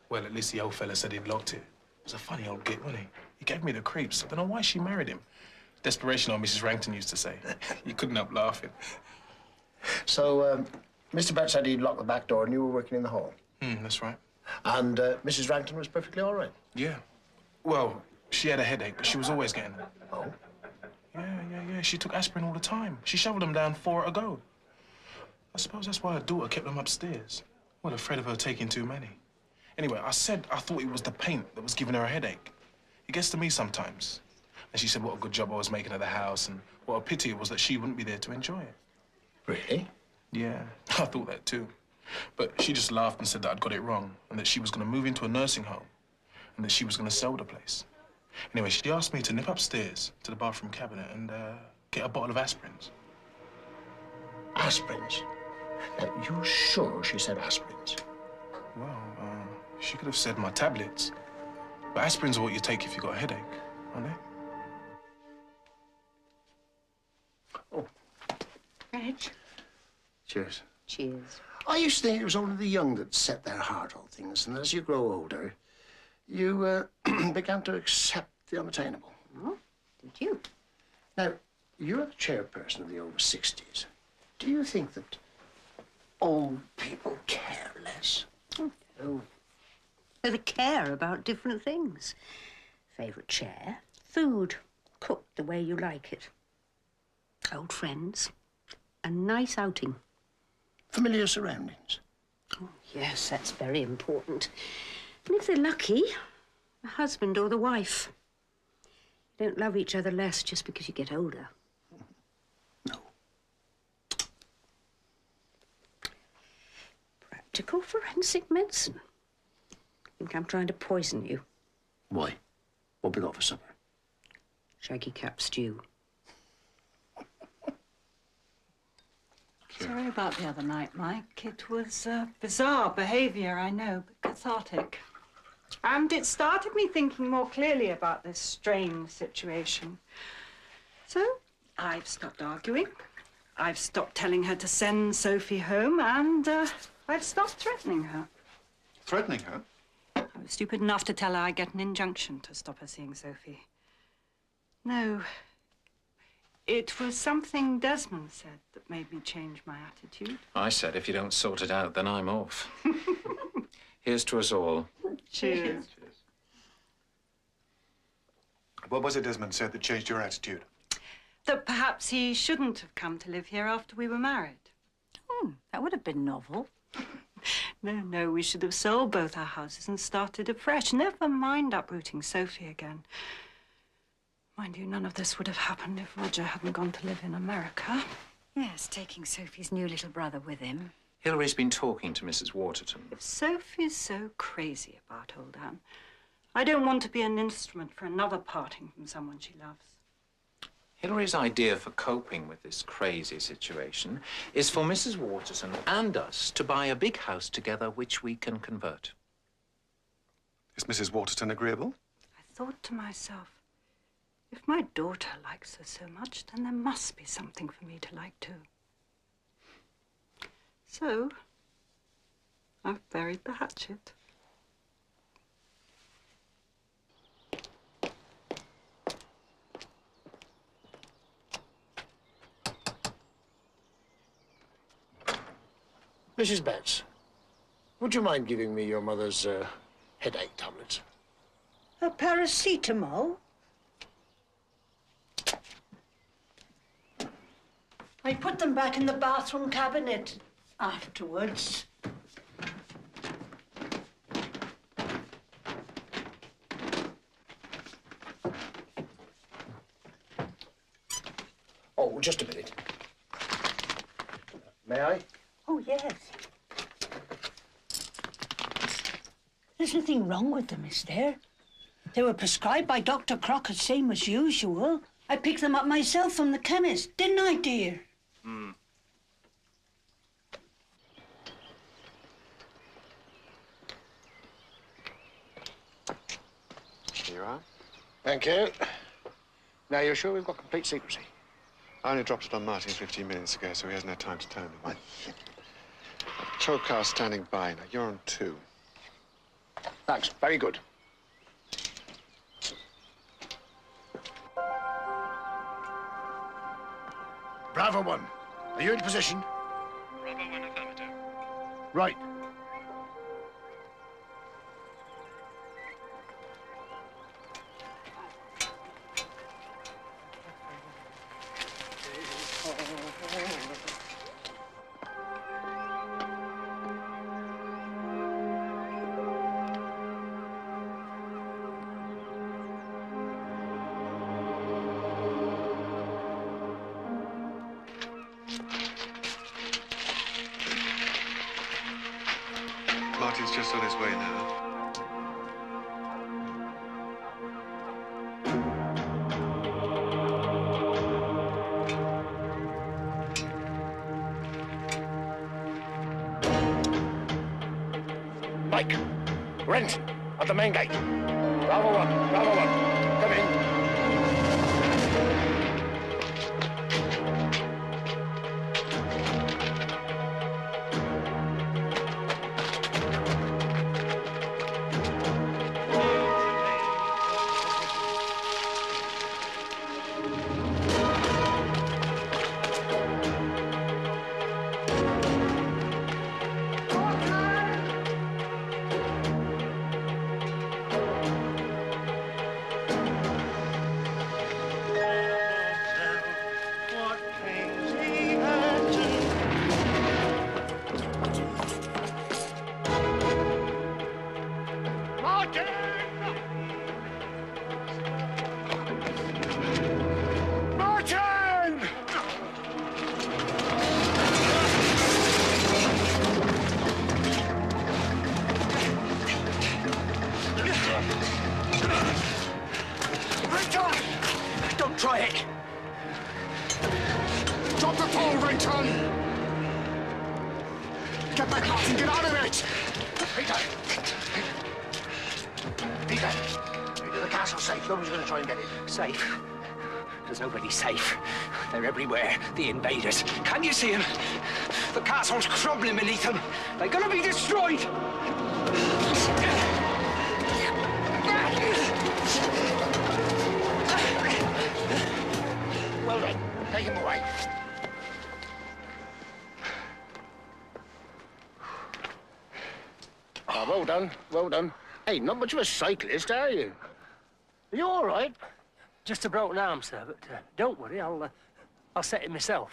[SPEAKER 21] Well, at least the old fella said he'd locked it. He was a funny old git, wasn't he? He gave me the creeps. I don't know why she married him. Desperation, old Mrs. Rankton used to say. You couldn't help laughing.
[SPEAKER 17] So, Mr. Betts said he'd locked the back door and you were working in the hall?
[SPEAKER 21] That's right.
[SPEAKER 17] And Mrs. Rankton was perfectly all right?
[SPEAKER 21] Yeah. Well, she had a headache, but she was always getting it.
[SPEAKER 17] Oh?
[SPEAKER 21] Yeah. She took aspirin all the time. She shoveled them down 4 at a go. I suppose that's why her daughter kept them upstairs. Well, afraid of her taking too many. Anyway, I said I thought it was the paint that was giving her a headache. It gets to me sometimes. And she said what a good job I was making of the house and what a pity it was that she wouldn't be there to enjoy it.
[SPEAKER 17] Really?
[SPEAKER 21] Yeah, I thought that too. But she just laughed and said that I'd got it wrong and that she was going to move into a nursing home and that she was going to sell the place. Anyway, she asked me to nip upstairs to the bathroom cabinet and get a bottle of aspirins.
[SPEAKER 17] Aspirins? You sure she said aspirins?
[SPEAKER 21] Well, she could have said my tablets. But aspirins are what you take if you've got a headache, aren't they?
[SPEAKER 17] Oh.
[SPEAKER 4] Reg.
[SPEAKER 21] Cheers.
[SPEAKER 4] Cheers.
[SPEAKER 17] I used to think it was only the young that set their heart on things, and as you grow older, you began to accept the unattainable.
[SPEAKER 4] Oh, did you?
[SPEAKER 17] Now, you're the chairperson of the over 60s. Do you think that old people care less?
[SPEAKER 4] Oh, no. They care about different things. Favourite chair, food, cooked the way you like it. Old friends, a nice outing.
[SPEAKER 17] Familiar surroundings?
[SPEAKER 4] Oh, yes, that's very important. And if they're lucky, the husband or the wife. You don't love each other less just because you get older.
[SPEAKER 17] No.
[SPEAKER 4] Practical forensic medicine. I think I'm trying to poison you.
[SPEAKER 17] Why? What we got for supper?
[SPEAKER 4] Shaggy cap stew.
[SPEAKER 14] Sorry about the other night, Mike. It was bizarre behaviour, I know, but cathartic. And it started me thinking more clearly about this strange situation. So I've stopped arguing. I've stopped telling her to send Sophie home, and I've stopped threatening her.
[SPEAKER 11] Threatening her?
[SPEAKER 14] I was stupid enough to tell her I'd get an injunction to stop her seeing Sophie. No. It was something Desmond said that made me change my attitude.
[SPEAKER 12] I said, if you don't sort it out, then I'm off. Here's to us all.
[SPEAKER 14] Cheers.
[SPEAKER 1] What was it Desmond said that changed your attitude?
[SPEAKER 14] That perhaps he shouldn't have come to live here after we were married.
[SPEAKER 4] That would have been novel.
[SPEAKER 14] No, we should have sold both our houses and started afresh. Never mind uprooting Sophie again. Mind you, none of this would have happened if Roger hadn't gone to live in America.
[SPEAKER 15] Yes, taking Sophie's new little brother with him.
[SPEAKER 12] Hilary's been talking to Mrs. Waterton.
[SPEAKER 14] If Sophie's so crazy about old Anne, I don't want to be an instrument for another parting from someone she loves.
[SPEAKER 12] Hilary's idea for coping with this crazy situation is for Mrs. Waterton and us to buy a big house together which we can convert.
[SPEAKER 1] Is Mrs. Waterton agreeable?
[SPEAKER 14] I thought to myself, if my daughter likes her so much, then there must be something for me to like too. So, I've buried the hatchet.
[SPEAKER 17] Mrs. Betts,
[SPEAKER 10] Would you mind giving me your mother's headache tablets?
[SPEAKER 4] A paracetamol? I put them back in the bathroom cabinet afterwards.
[SPEAKER 10] Oh, just a minute. May I?
[SPEAKER 4] Oh, yes. There's nothing wrong with them, is there? They were prescribed by Dr. Crockett, same as usual. I picked them up myself from the chemist, didn't I, dear?
[SPEAKER 11] Hmm.
[SPEAKER 1] Here you are.
[SPEAKER 10] Thank you. Now, you're sure we've got complete secrecy?
[SPEAKER 1] I only dropped it on Martin 15 minutes ago, so he hasn't had time to tell anyone. Patrol car standing by. Now, you're on 2.
[SPEAKER 10] Thanks. Very good. Bravo 1. Are you in position?
[SPEAKER 12] Bravo 1, affirmative.
[SPEAKER 10] Right.
[SPEAKER 1] Martin's just on his way now.
[SPEAKER 10] Mike, Rent, at the main gate. Bravo 1, Bravo 1. Come in.
[SPEAKER 17] Try it. Drop the pole, Rayton. Get back, Martin. Get out of it.
[SPEAKER 10] Peter. Peter. Peter, the castle's safe. Nobody's going to try and get it.
[SPEAKER 6] Safe? There's nobody safe. They're everywhere, the invaders. Can you see them? The castle's crumbling beneath them. They're going to be destroyed.
[SPEAKER 10] Well done. Take him away. Ah, well done. Well done. Hey, not much of a cyclist, are you? Are you all right?
[SPEAKER 8] Just a broken arm, sir, but don't worry, I'll set it myself.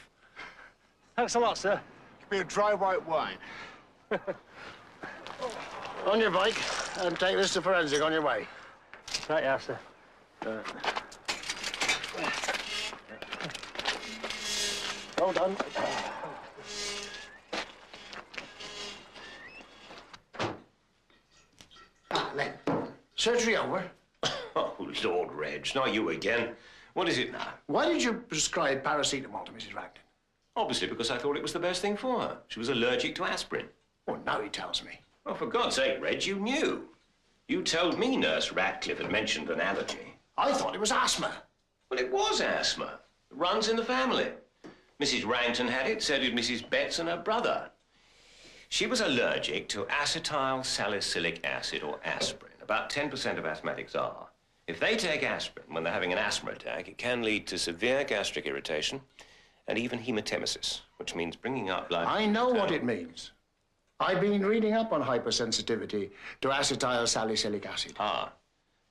[SPEAKER 8] Thanks a lot, sir.
[SPEAKER 1] Give me a dry white wine.
[SPEAKER 10] On your bike, and take this to forensic on your way.
[SPEAKER 8] Right, yeah, sir.
[SPEAKER 10] Well done. Ah, Len. Surgery over?
[SPEAKER 9] Oh, Lord, Reg, not you again. What is it now?
[SPEAKER 10] Why did you prescribe paracetamol to Mrs. Ragden?
[SPEAKER 9] Obviously because I thought it was the best thing for her. She was allergic to aspirin.
[SPEAKER 10] Well, now he tells me.
[SPEAKER 9] Oh, for God's sake, Reg, you knew. You told me Nurse Ratcliffe had mentioned an allergy.
[SPEAKER 10] I thought it was asthma.
[SPEAKER 9] Well, it was asthma. It runs in the family. Mrs. Ranton had it, so did Mrs. Betts and her brother. She was allergic to acetyl salicylic acid, or aspirin. About 10% of asthmatics are. If they take aspirin when they're having an asthma attack, it can lead to severe gastric irritation and even hematemesis, which means bringing up blood.
[SPEAKER 10] I know what it means.
[SPEAKER 17] I've been reading up on hypersensitivity to acetyl salicylic acid.
[SPEAKER 9] Ah,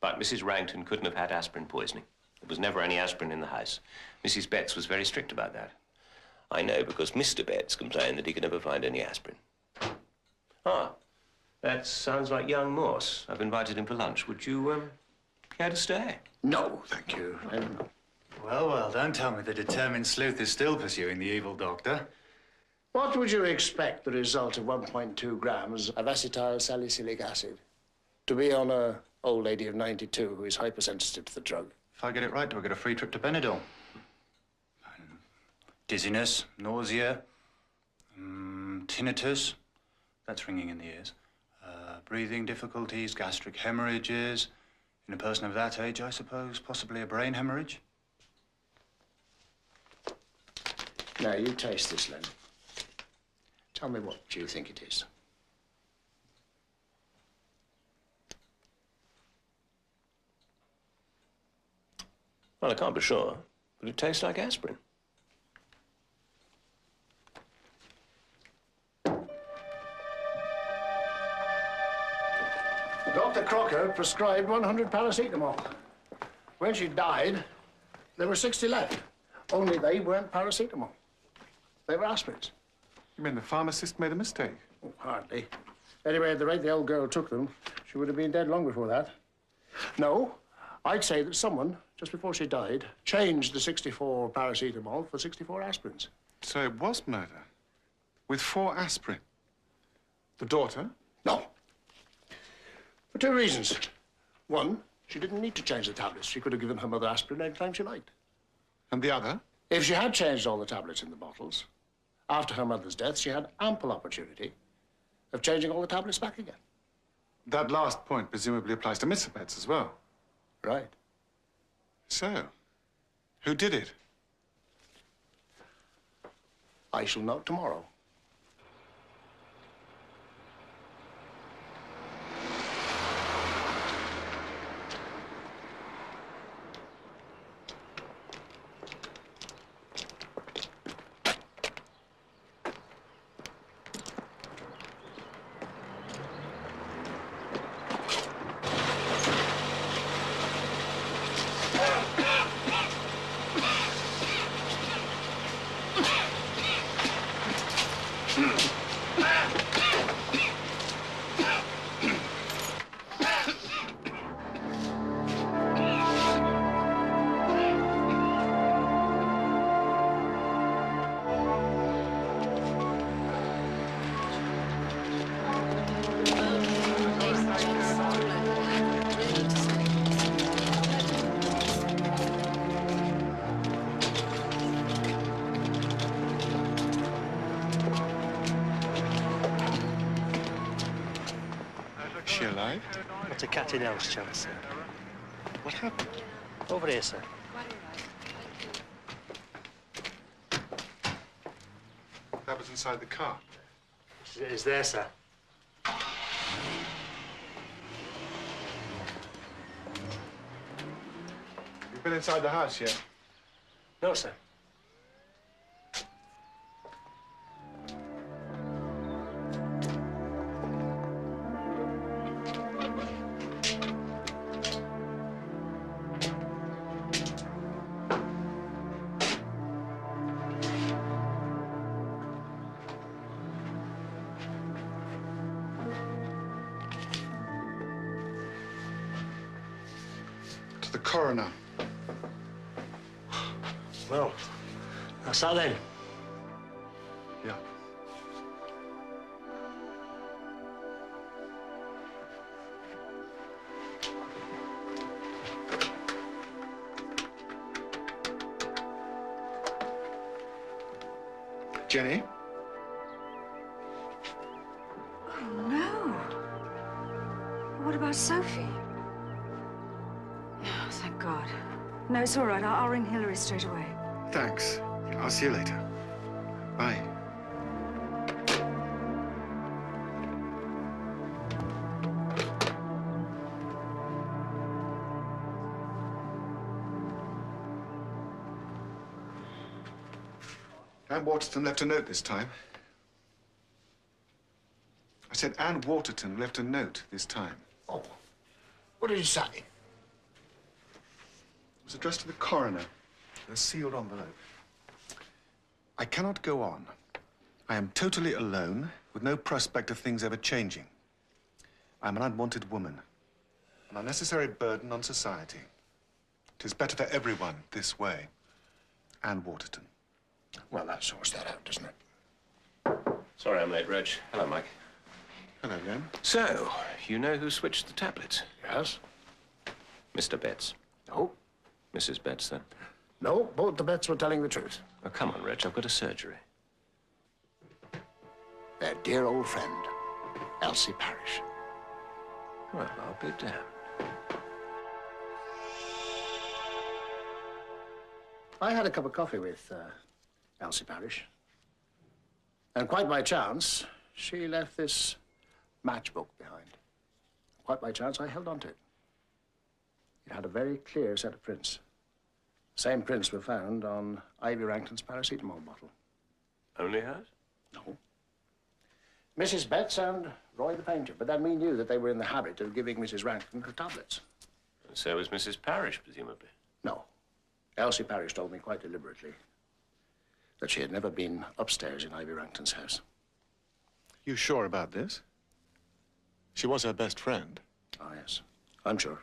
[SPEAKER 9] but Mrs. Rankton couldn't have had aspirin poisoning. There was never any aspirin in the house. Mrs. Betts was very strict about that. I know because Mr. Betts complained that he could never find any aspirin. Ah, that sounds like young Morse. I've invited him for lunch. Would you, care to stay?
[SPEAKER 17] No, thank you.
[SPEAKER 11] Well, well, don't tell me the determined sleuth is still pursuing the evil doctor.
[SPEAKER 17] What would you expect the result of 1.2 grams of acetyl salicylic acid to be on an old lady of 92 who is hypersensitive to the drug?
[SPEAKER 11] If I get it right, do I get a free trip to Benidorm? Dizziness, nausea, tinnitus, that's ringing in the ears, breathing difficulties, gastric hemorrhages. In a person of that age, I suppose, possibly a brain hemorrhage.
[SPEAKER 17] Now, you taste this, Len. Tell me what you think it is.
[SPEAKER 9] Well, I can't be sure, but it tastes like aspirin.
[SPEAKER 17] Dr. Crocker prescribed 100 paracetamol. When she died, there were 60 left. Only they weren't paracetamol. They were aspirins.
[SPEAKER 1] You mean the pharmacist made a mistake?
[SPEAKER 17] Oh, hardly. Anyway, at the rate the old girl took them, she would have been dead long before that. No, I'd say that someone, just before she died, changed the 64 paracetamol for 64 aspirins.
[SPEAKER 1] So it was murder? With 4 aspirin? The daughter?
[SPEAKER 17] No. For 2 reasons. One, she didn't need to change the tablets. She could have given her mother aspirin any time she liked.
[SPEAKER 1] And the other?
[SPEAKER 17] If she had changed all the tablets in the bottles, after her mother's death, she had ample opportunity of changing all the tablets back again.
[SPEAKER 1] That last point presumably applies to Mr. Betts as well.
[SPEAKER 17] Right.
[SPEAKER 1] So, who did it?
[SPEAKER 17] I shall know tomorrow.
[SPEAKER 1] Is she alive?
[SPEAKER 8] Not a cat in house chance, sir.
[SPEAKER 1] What happened?
[SPEAKER 8] Over here, sir.
[SPEAKER 1] That was inside the car.
[SPEAKER 8] It's there, sir.
[SPEAKER 1] You've been inside the house yet?
[SPEAKER 8] No, sir.
[SPEAKER 1] The coroner.
[SPEAKER 8] Well, that's that then.
[SPEAKER 1] Yeah. Jenny?
[SPEAKER 15] Oh, no. What about Sophie? Oh, thank God. No, it's all right. I'll ring Hillary straight away.
[SPEAKER 1] Thanks. I'll see you later. Bye. Anne Waterston left a note this time. said Anne Waterton left a note this time.
[SPEAKER 17] Oh. What did he say?
[SPEAKER 1] It was addressed to the coroner, a sealed envelope. I cannot go on. I am totally alone, with no prospect of things ever changing. I'm an unwanted woman, an unnecessary burden on society. It is better for everyone this way. Anne Waterton.
[SPEAKER 17] Well, that sorts that out, doesn't it?
[SPEAKER 9] Sorry I'm late, Reg. Hello, Mike.
[SPEAKER 1] Hello, Len.
[SPEAKER 9] So, you know who switched the tablets?
[SPEAKER 17] Yes.
[SPEAKER 9] Mr. Betts.
[SPEAKER 17] No.
[SPEAKER 9] Mrs. Betts, then?
[SPEAKER 17] No, both the Betts were telling the truth.
[SPEAKER 9] Oh, come on, Reg. I've got a surgery.
[SPEAKER 17] Their dear old friend, Elsie Parrish.
[SPEAKER 9] Well, I'll be damned.
[SPEAKER 17] I had a cup of coffee with Elsie Parrish. And quite by chance, she left this matchbook behind. Quite by chance, I held on to it. It had a very clear set of prints. The same prints were found on Ivy Rankin's paracetamol bottle.
[SPEAKER 9] Only hers?
[SPEAKER 17] No. Mrs. Betts and Roy the painter, but then we knew that they were in the habit of giving Mrs. Rankin her tablets.
[SPEAKER 9] And so was Mrs. Parrish, presumably.
[SPEAKER 17] No. Elsie Parrish told me quite deliberately that she had never been upstairs in Ivy Rankin's house.
[SPEAKER 1] You sure about this? She was her best friend.
[SPEAKER 17] Ah, yes. I'm sure.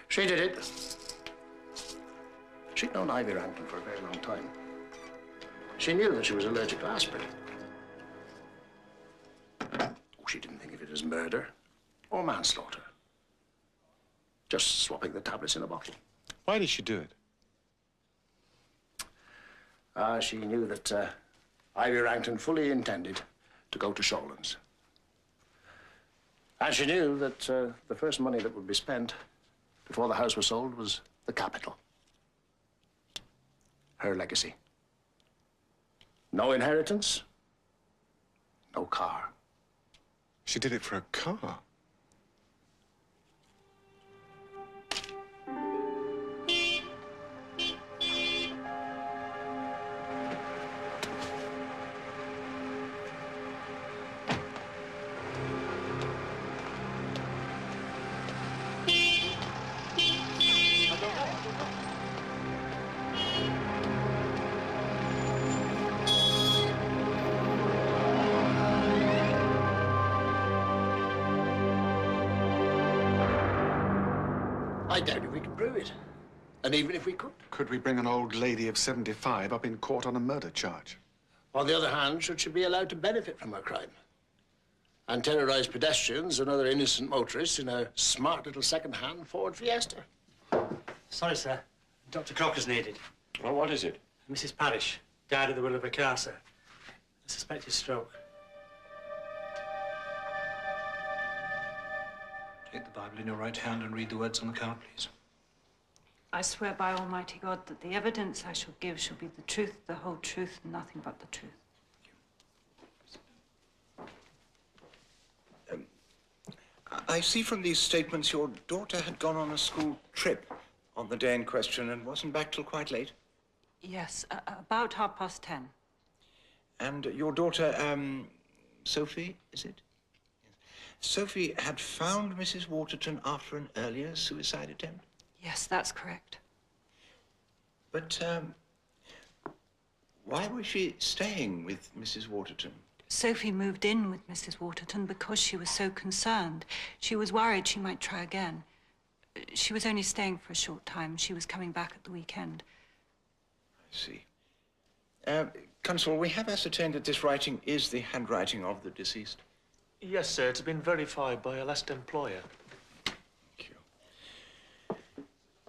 [SPEAKER 17] She did it. She'd known Ivy Rankin for a very long time. She knew that she was allergic to aspirin. She didn't think of it as murder or manslaughter. Just swapping the tablets in a bottle.
[SPEAKER 1] Why did she do it?
[SPEAKER 17] She knew that Ivy Rankin fully intended to go to Shawlands. And she knew that the first money that would be spent before the house was sold was the capital. Her legacy. No inheritance, no car.
[SPEAKER 1] She did it for a car.
[SPEAKER 17] I doubt if we can prove it. And even if we could.
[SPEAKER 1] Could we bring an old lady of 75 up in court on a murder charge?
[SPEAKER 17] On the other hand, should she be allowed to benefit from her crime? And terrorize pedestrians and other innocent motorists in a smart little second-hand Ford Fiesta?
[SPEAKER 8] Sorry, sir. Dr. Crocker's needed.
[SPEAKER 9] Well, what is it?
[SPEAKER 8] Mrs. Parrish died of the will of a car, sir. A suspected stroke.
[SPEAKER 11] Take the Bible in your right hand and read the words on the card, please.
[SPEAKER 14] I swear by Almighty God that the evidence I shall give shall be the truth, the whole truth, and nothing but the truth.
[SPEAKER 5] I see from these statements your daughter had gone on a school trip on the day in question and wasn't back till quite late.
[SPEAKER 14] Yes, about 10:30.
[SPEAKER 5] And your daughter, Sophie, is it? Sophie had found Mrs. Waterton after an earlier suicide attempt?
[SPEAKER 14] Yes, that's correct.
[SPEAKER 5] But, why was she staying with Mrs. Waterton?
[SPEAKER 14] Sophie moved in with Mrs. Waterton because she was so concerned. She was worried she might try again. She was only staying for a short time. She was coming back at the weekend.
[SPEAKER 5] I see. Constable, we have ascertained that this writing is the handwriting of the deceased.
[SPEAKER 21] Yes, sir. It's been verified by her last employer.
[SPEAKER 5] Thank you.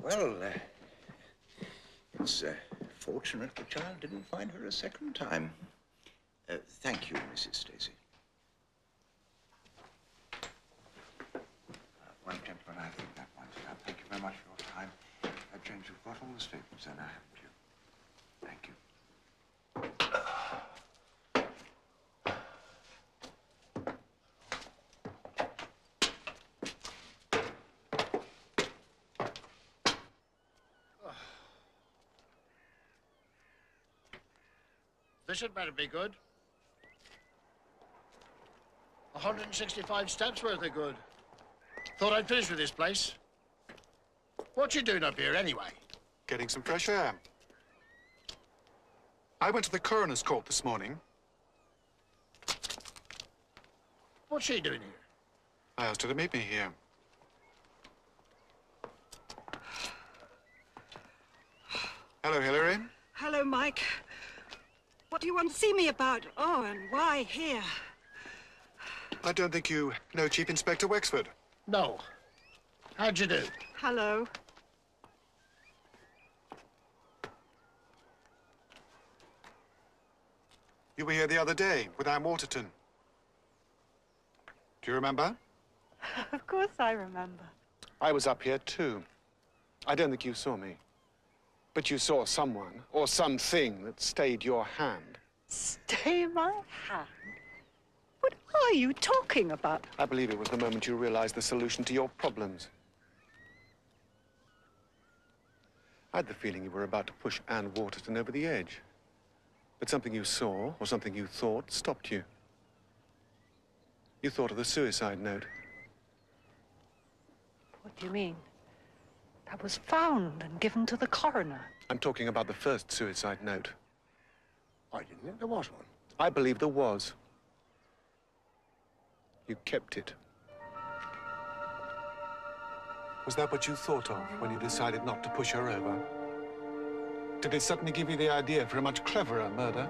[SPEAKER 5] Well, it's fortunate the child didn't find her a second time. Thank you, Mrs. Stacey. Well, gentlemen, I think that one's done. Thank you very much for your time. James, you've got all the statements there now, haven't you? Thank you.
[SPEAKER 17] This had better be good.
[SPEAKER 10] 165 steps worth of good. Thought I'd finish with this place. What you doing up here, anyway?
[SPEAKER 1] Getting some fresh air. I went to the coroner's court this morning.
[SPEAKER 10] What's she doing here?
[SPEAKER 1] I asked her to meet me here. Hello, Hilary.
[SPEAKER 14] Hello, Mike. What do you want to see me about? Oh, and why here?
[SPEAKER 1] I don't think you know Chief Inspector Wexford.
[SPEAKER 10] No. How'd you do?
[SPEAKER 14] Hello.
[SPEAKER 1] You were here the other day with Anne Waterton. Do you remember?
[SPEAKER 14] Of course I remember.
[SPEAKER 1] I was up here too. I don't think you saw me. But you saw someone or something that stayed your hand.
[SPEAKER 14] Stay my hand? What are you talking about?
[SPEAKER 1] I believe it was the moment you realized the solution to your problems. I had the feeling you were about to push Anne Waterton over the edge. But something you saw, or something you thought, stopped you. You thought of the suicide note.
[SPEAKER 14] What do you mean? That was found and given to the coroner.
[SPEAKER 1] I'm talking about the first suicide note.
[SPEAKER 10] I didn't think there was one.
[SPEAKER 1] I believe there was. You kept it. Was that what you thought of when you decided not to push her over? Did it suddenly give you the idea for a much cleverer murder?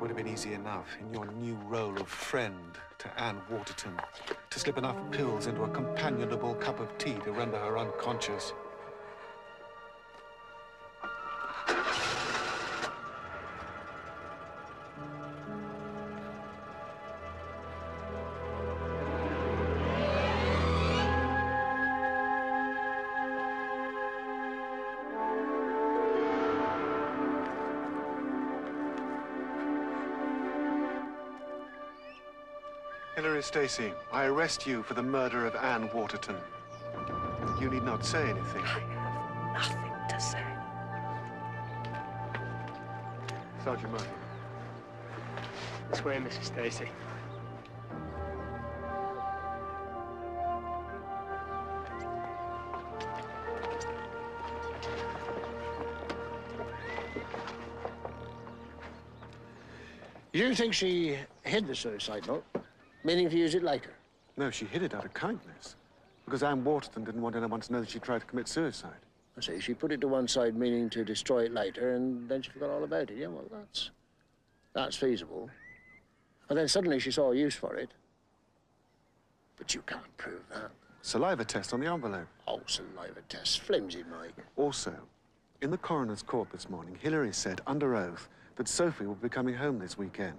[SPEAKER 1] Would have been easy enough in your new role of friend to Anne Waterton to slip enough pills into a companionable cup of tea to render her unconscious. Hilary Stacey, I arrest you for the murder of Anne Waterton. You need not say anything.
[SPEAKER 14] I have nothing to say.
[SPEAKER 1] Sergeant Murphy.
[SPEAKER 8] This way, Mrs. Stacey.
[SPEAKER 10] You think she hid the suicide note, meaning to use it later?
[SPEAKER 1] No, she hid it out of kindness. Because Anne Waterton didn't want anyone to know that she tried to commit suicide.
[SPEAKER 10] I see, she put it to one side, meaning to destroy it later, and then she forgot all about it. Yeah, well, that's feasible. And then suddenly she saw a use for it. But you can't prove that.
[SPEAKER 1] Saliva test on the envelope.
[SPEAKER 10] Oh, saliva test. Flimsy, Mike.
[SPEAKER 1] Also, in the coroner's court this morning, Hilary said, under oath, that Sophie will be coming home this weekend.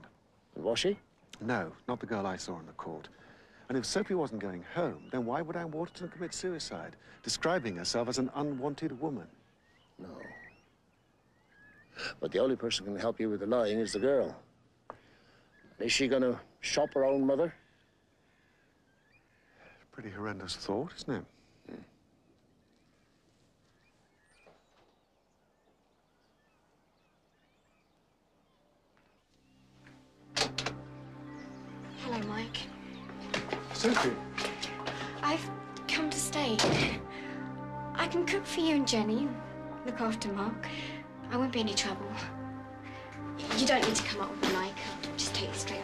[SPEAKER 10] And was she?
[SPEAKER 1] No, not the girl I saw in the court. And if Sophie wasn't going home, then why would Anne Waterton commit suicide, describing herself as an unwanted woman?
[SPEAKER 10] No. But the only person who can help you with the lying is the girl. Is she going to shop her own mother?
[SPEAKER 1] Pretty horrendous thought, isn't it?
[SPEAKER 19] Hello, Mike.
[SPEAKER 1] Sophie.
[SPEAKER 19] I've come to stay. I can cook for you and Jenny, look after Mark. I won't be any trouble. You don't need to come up with Mike. I'll just take you straight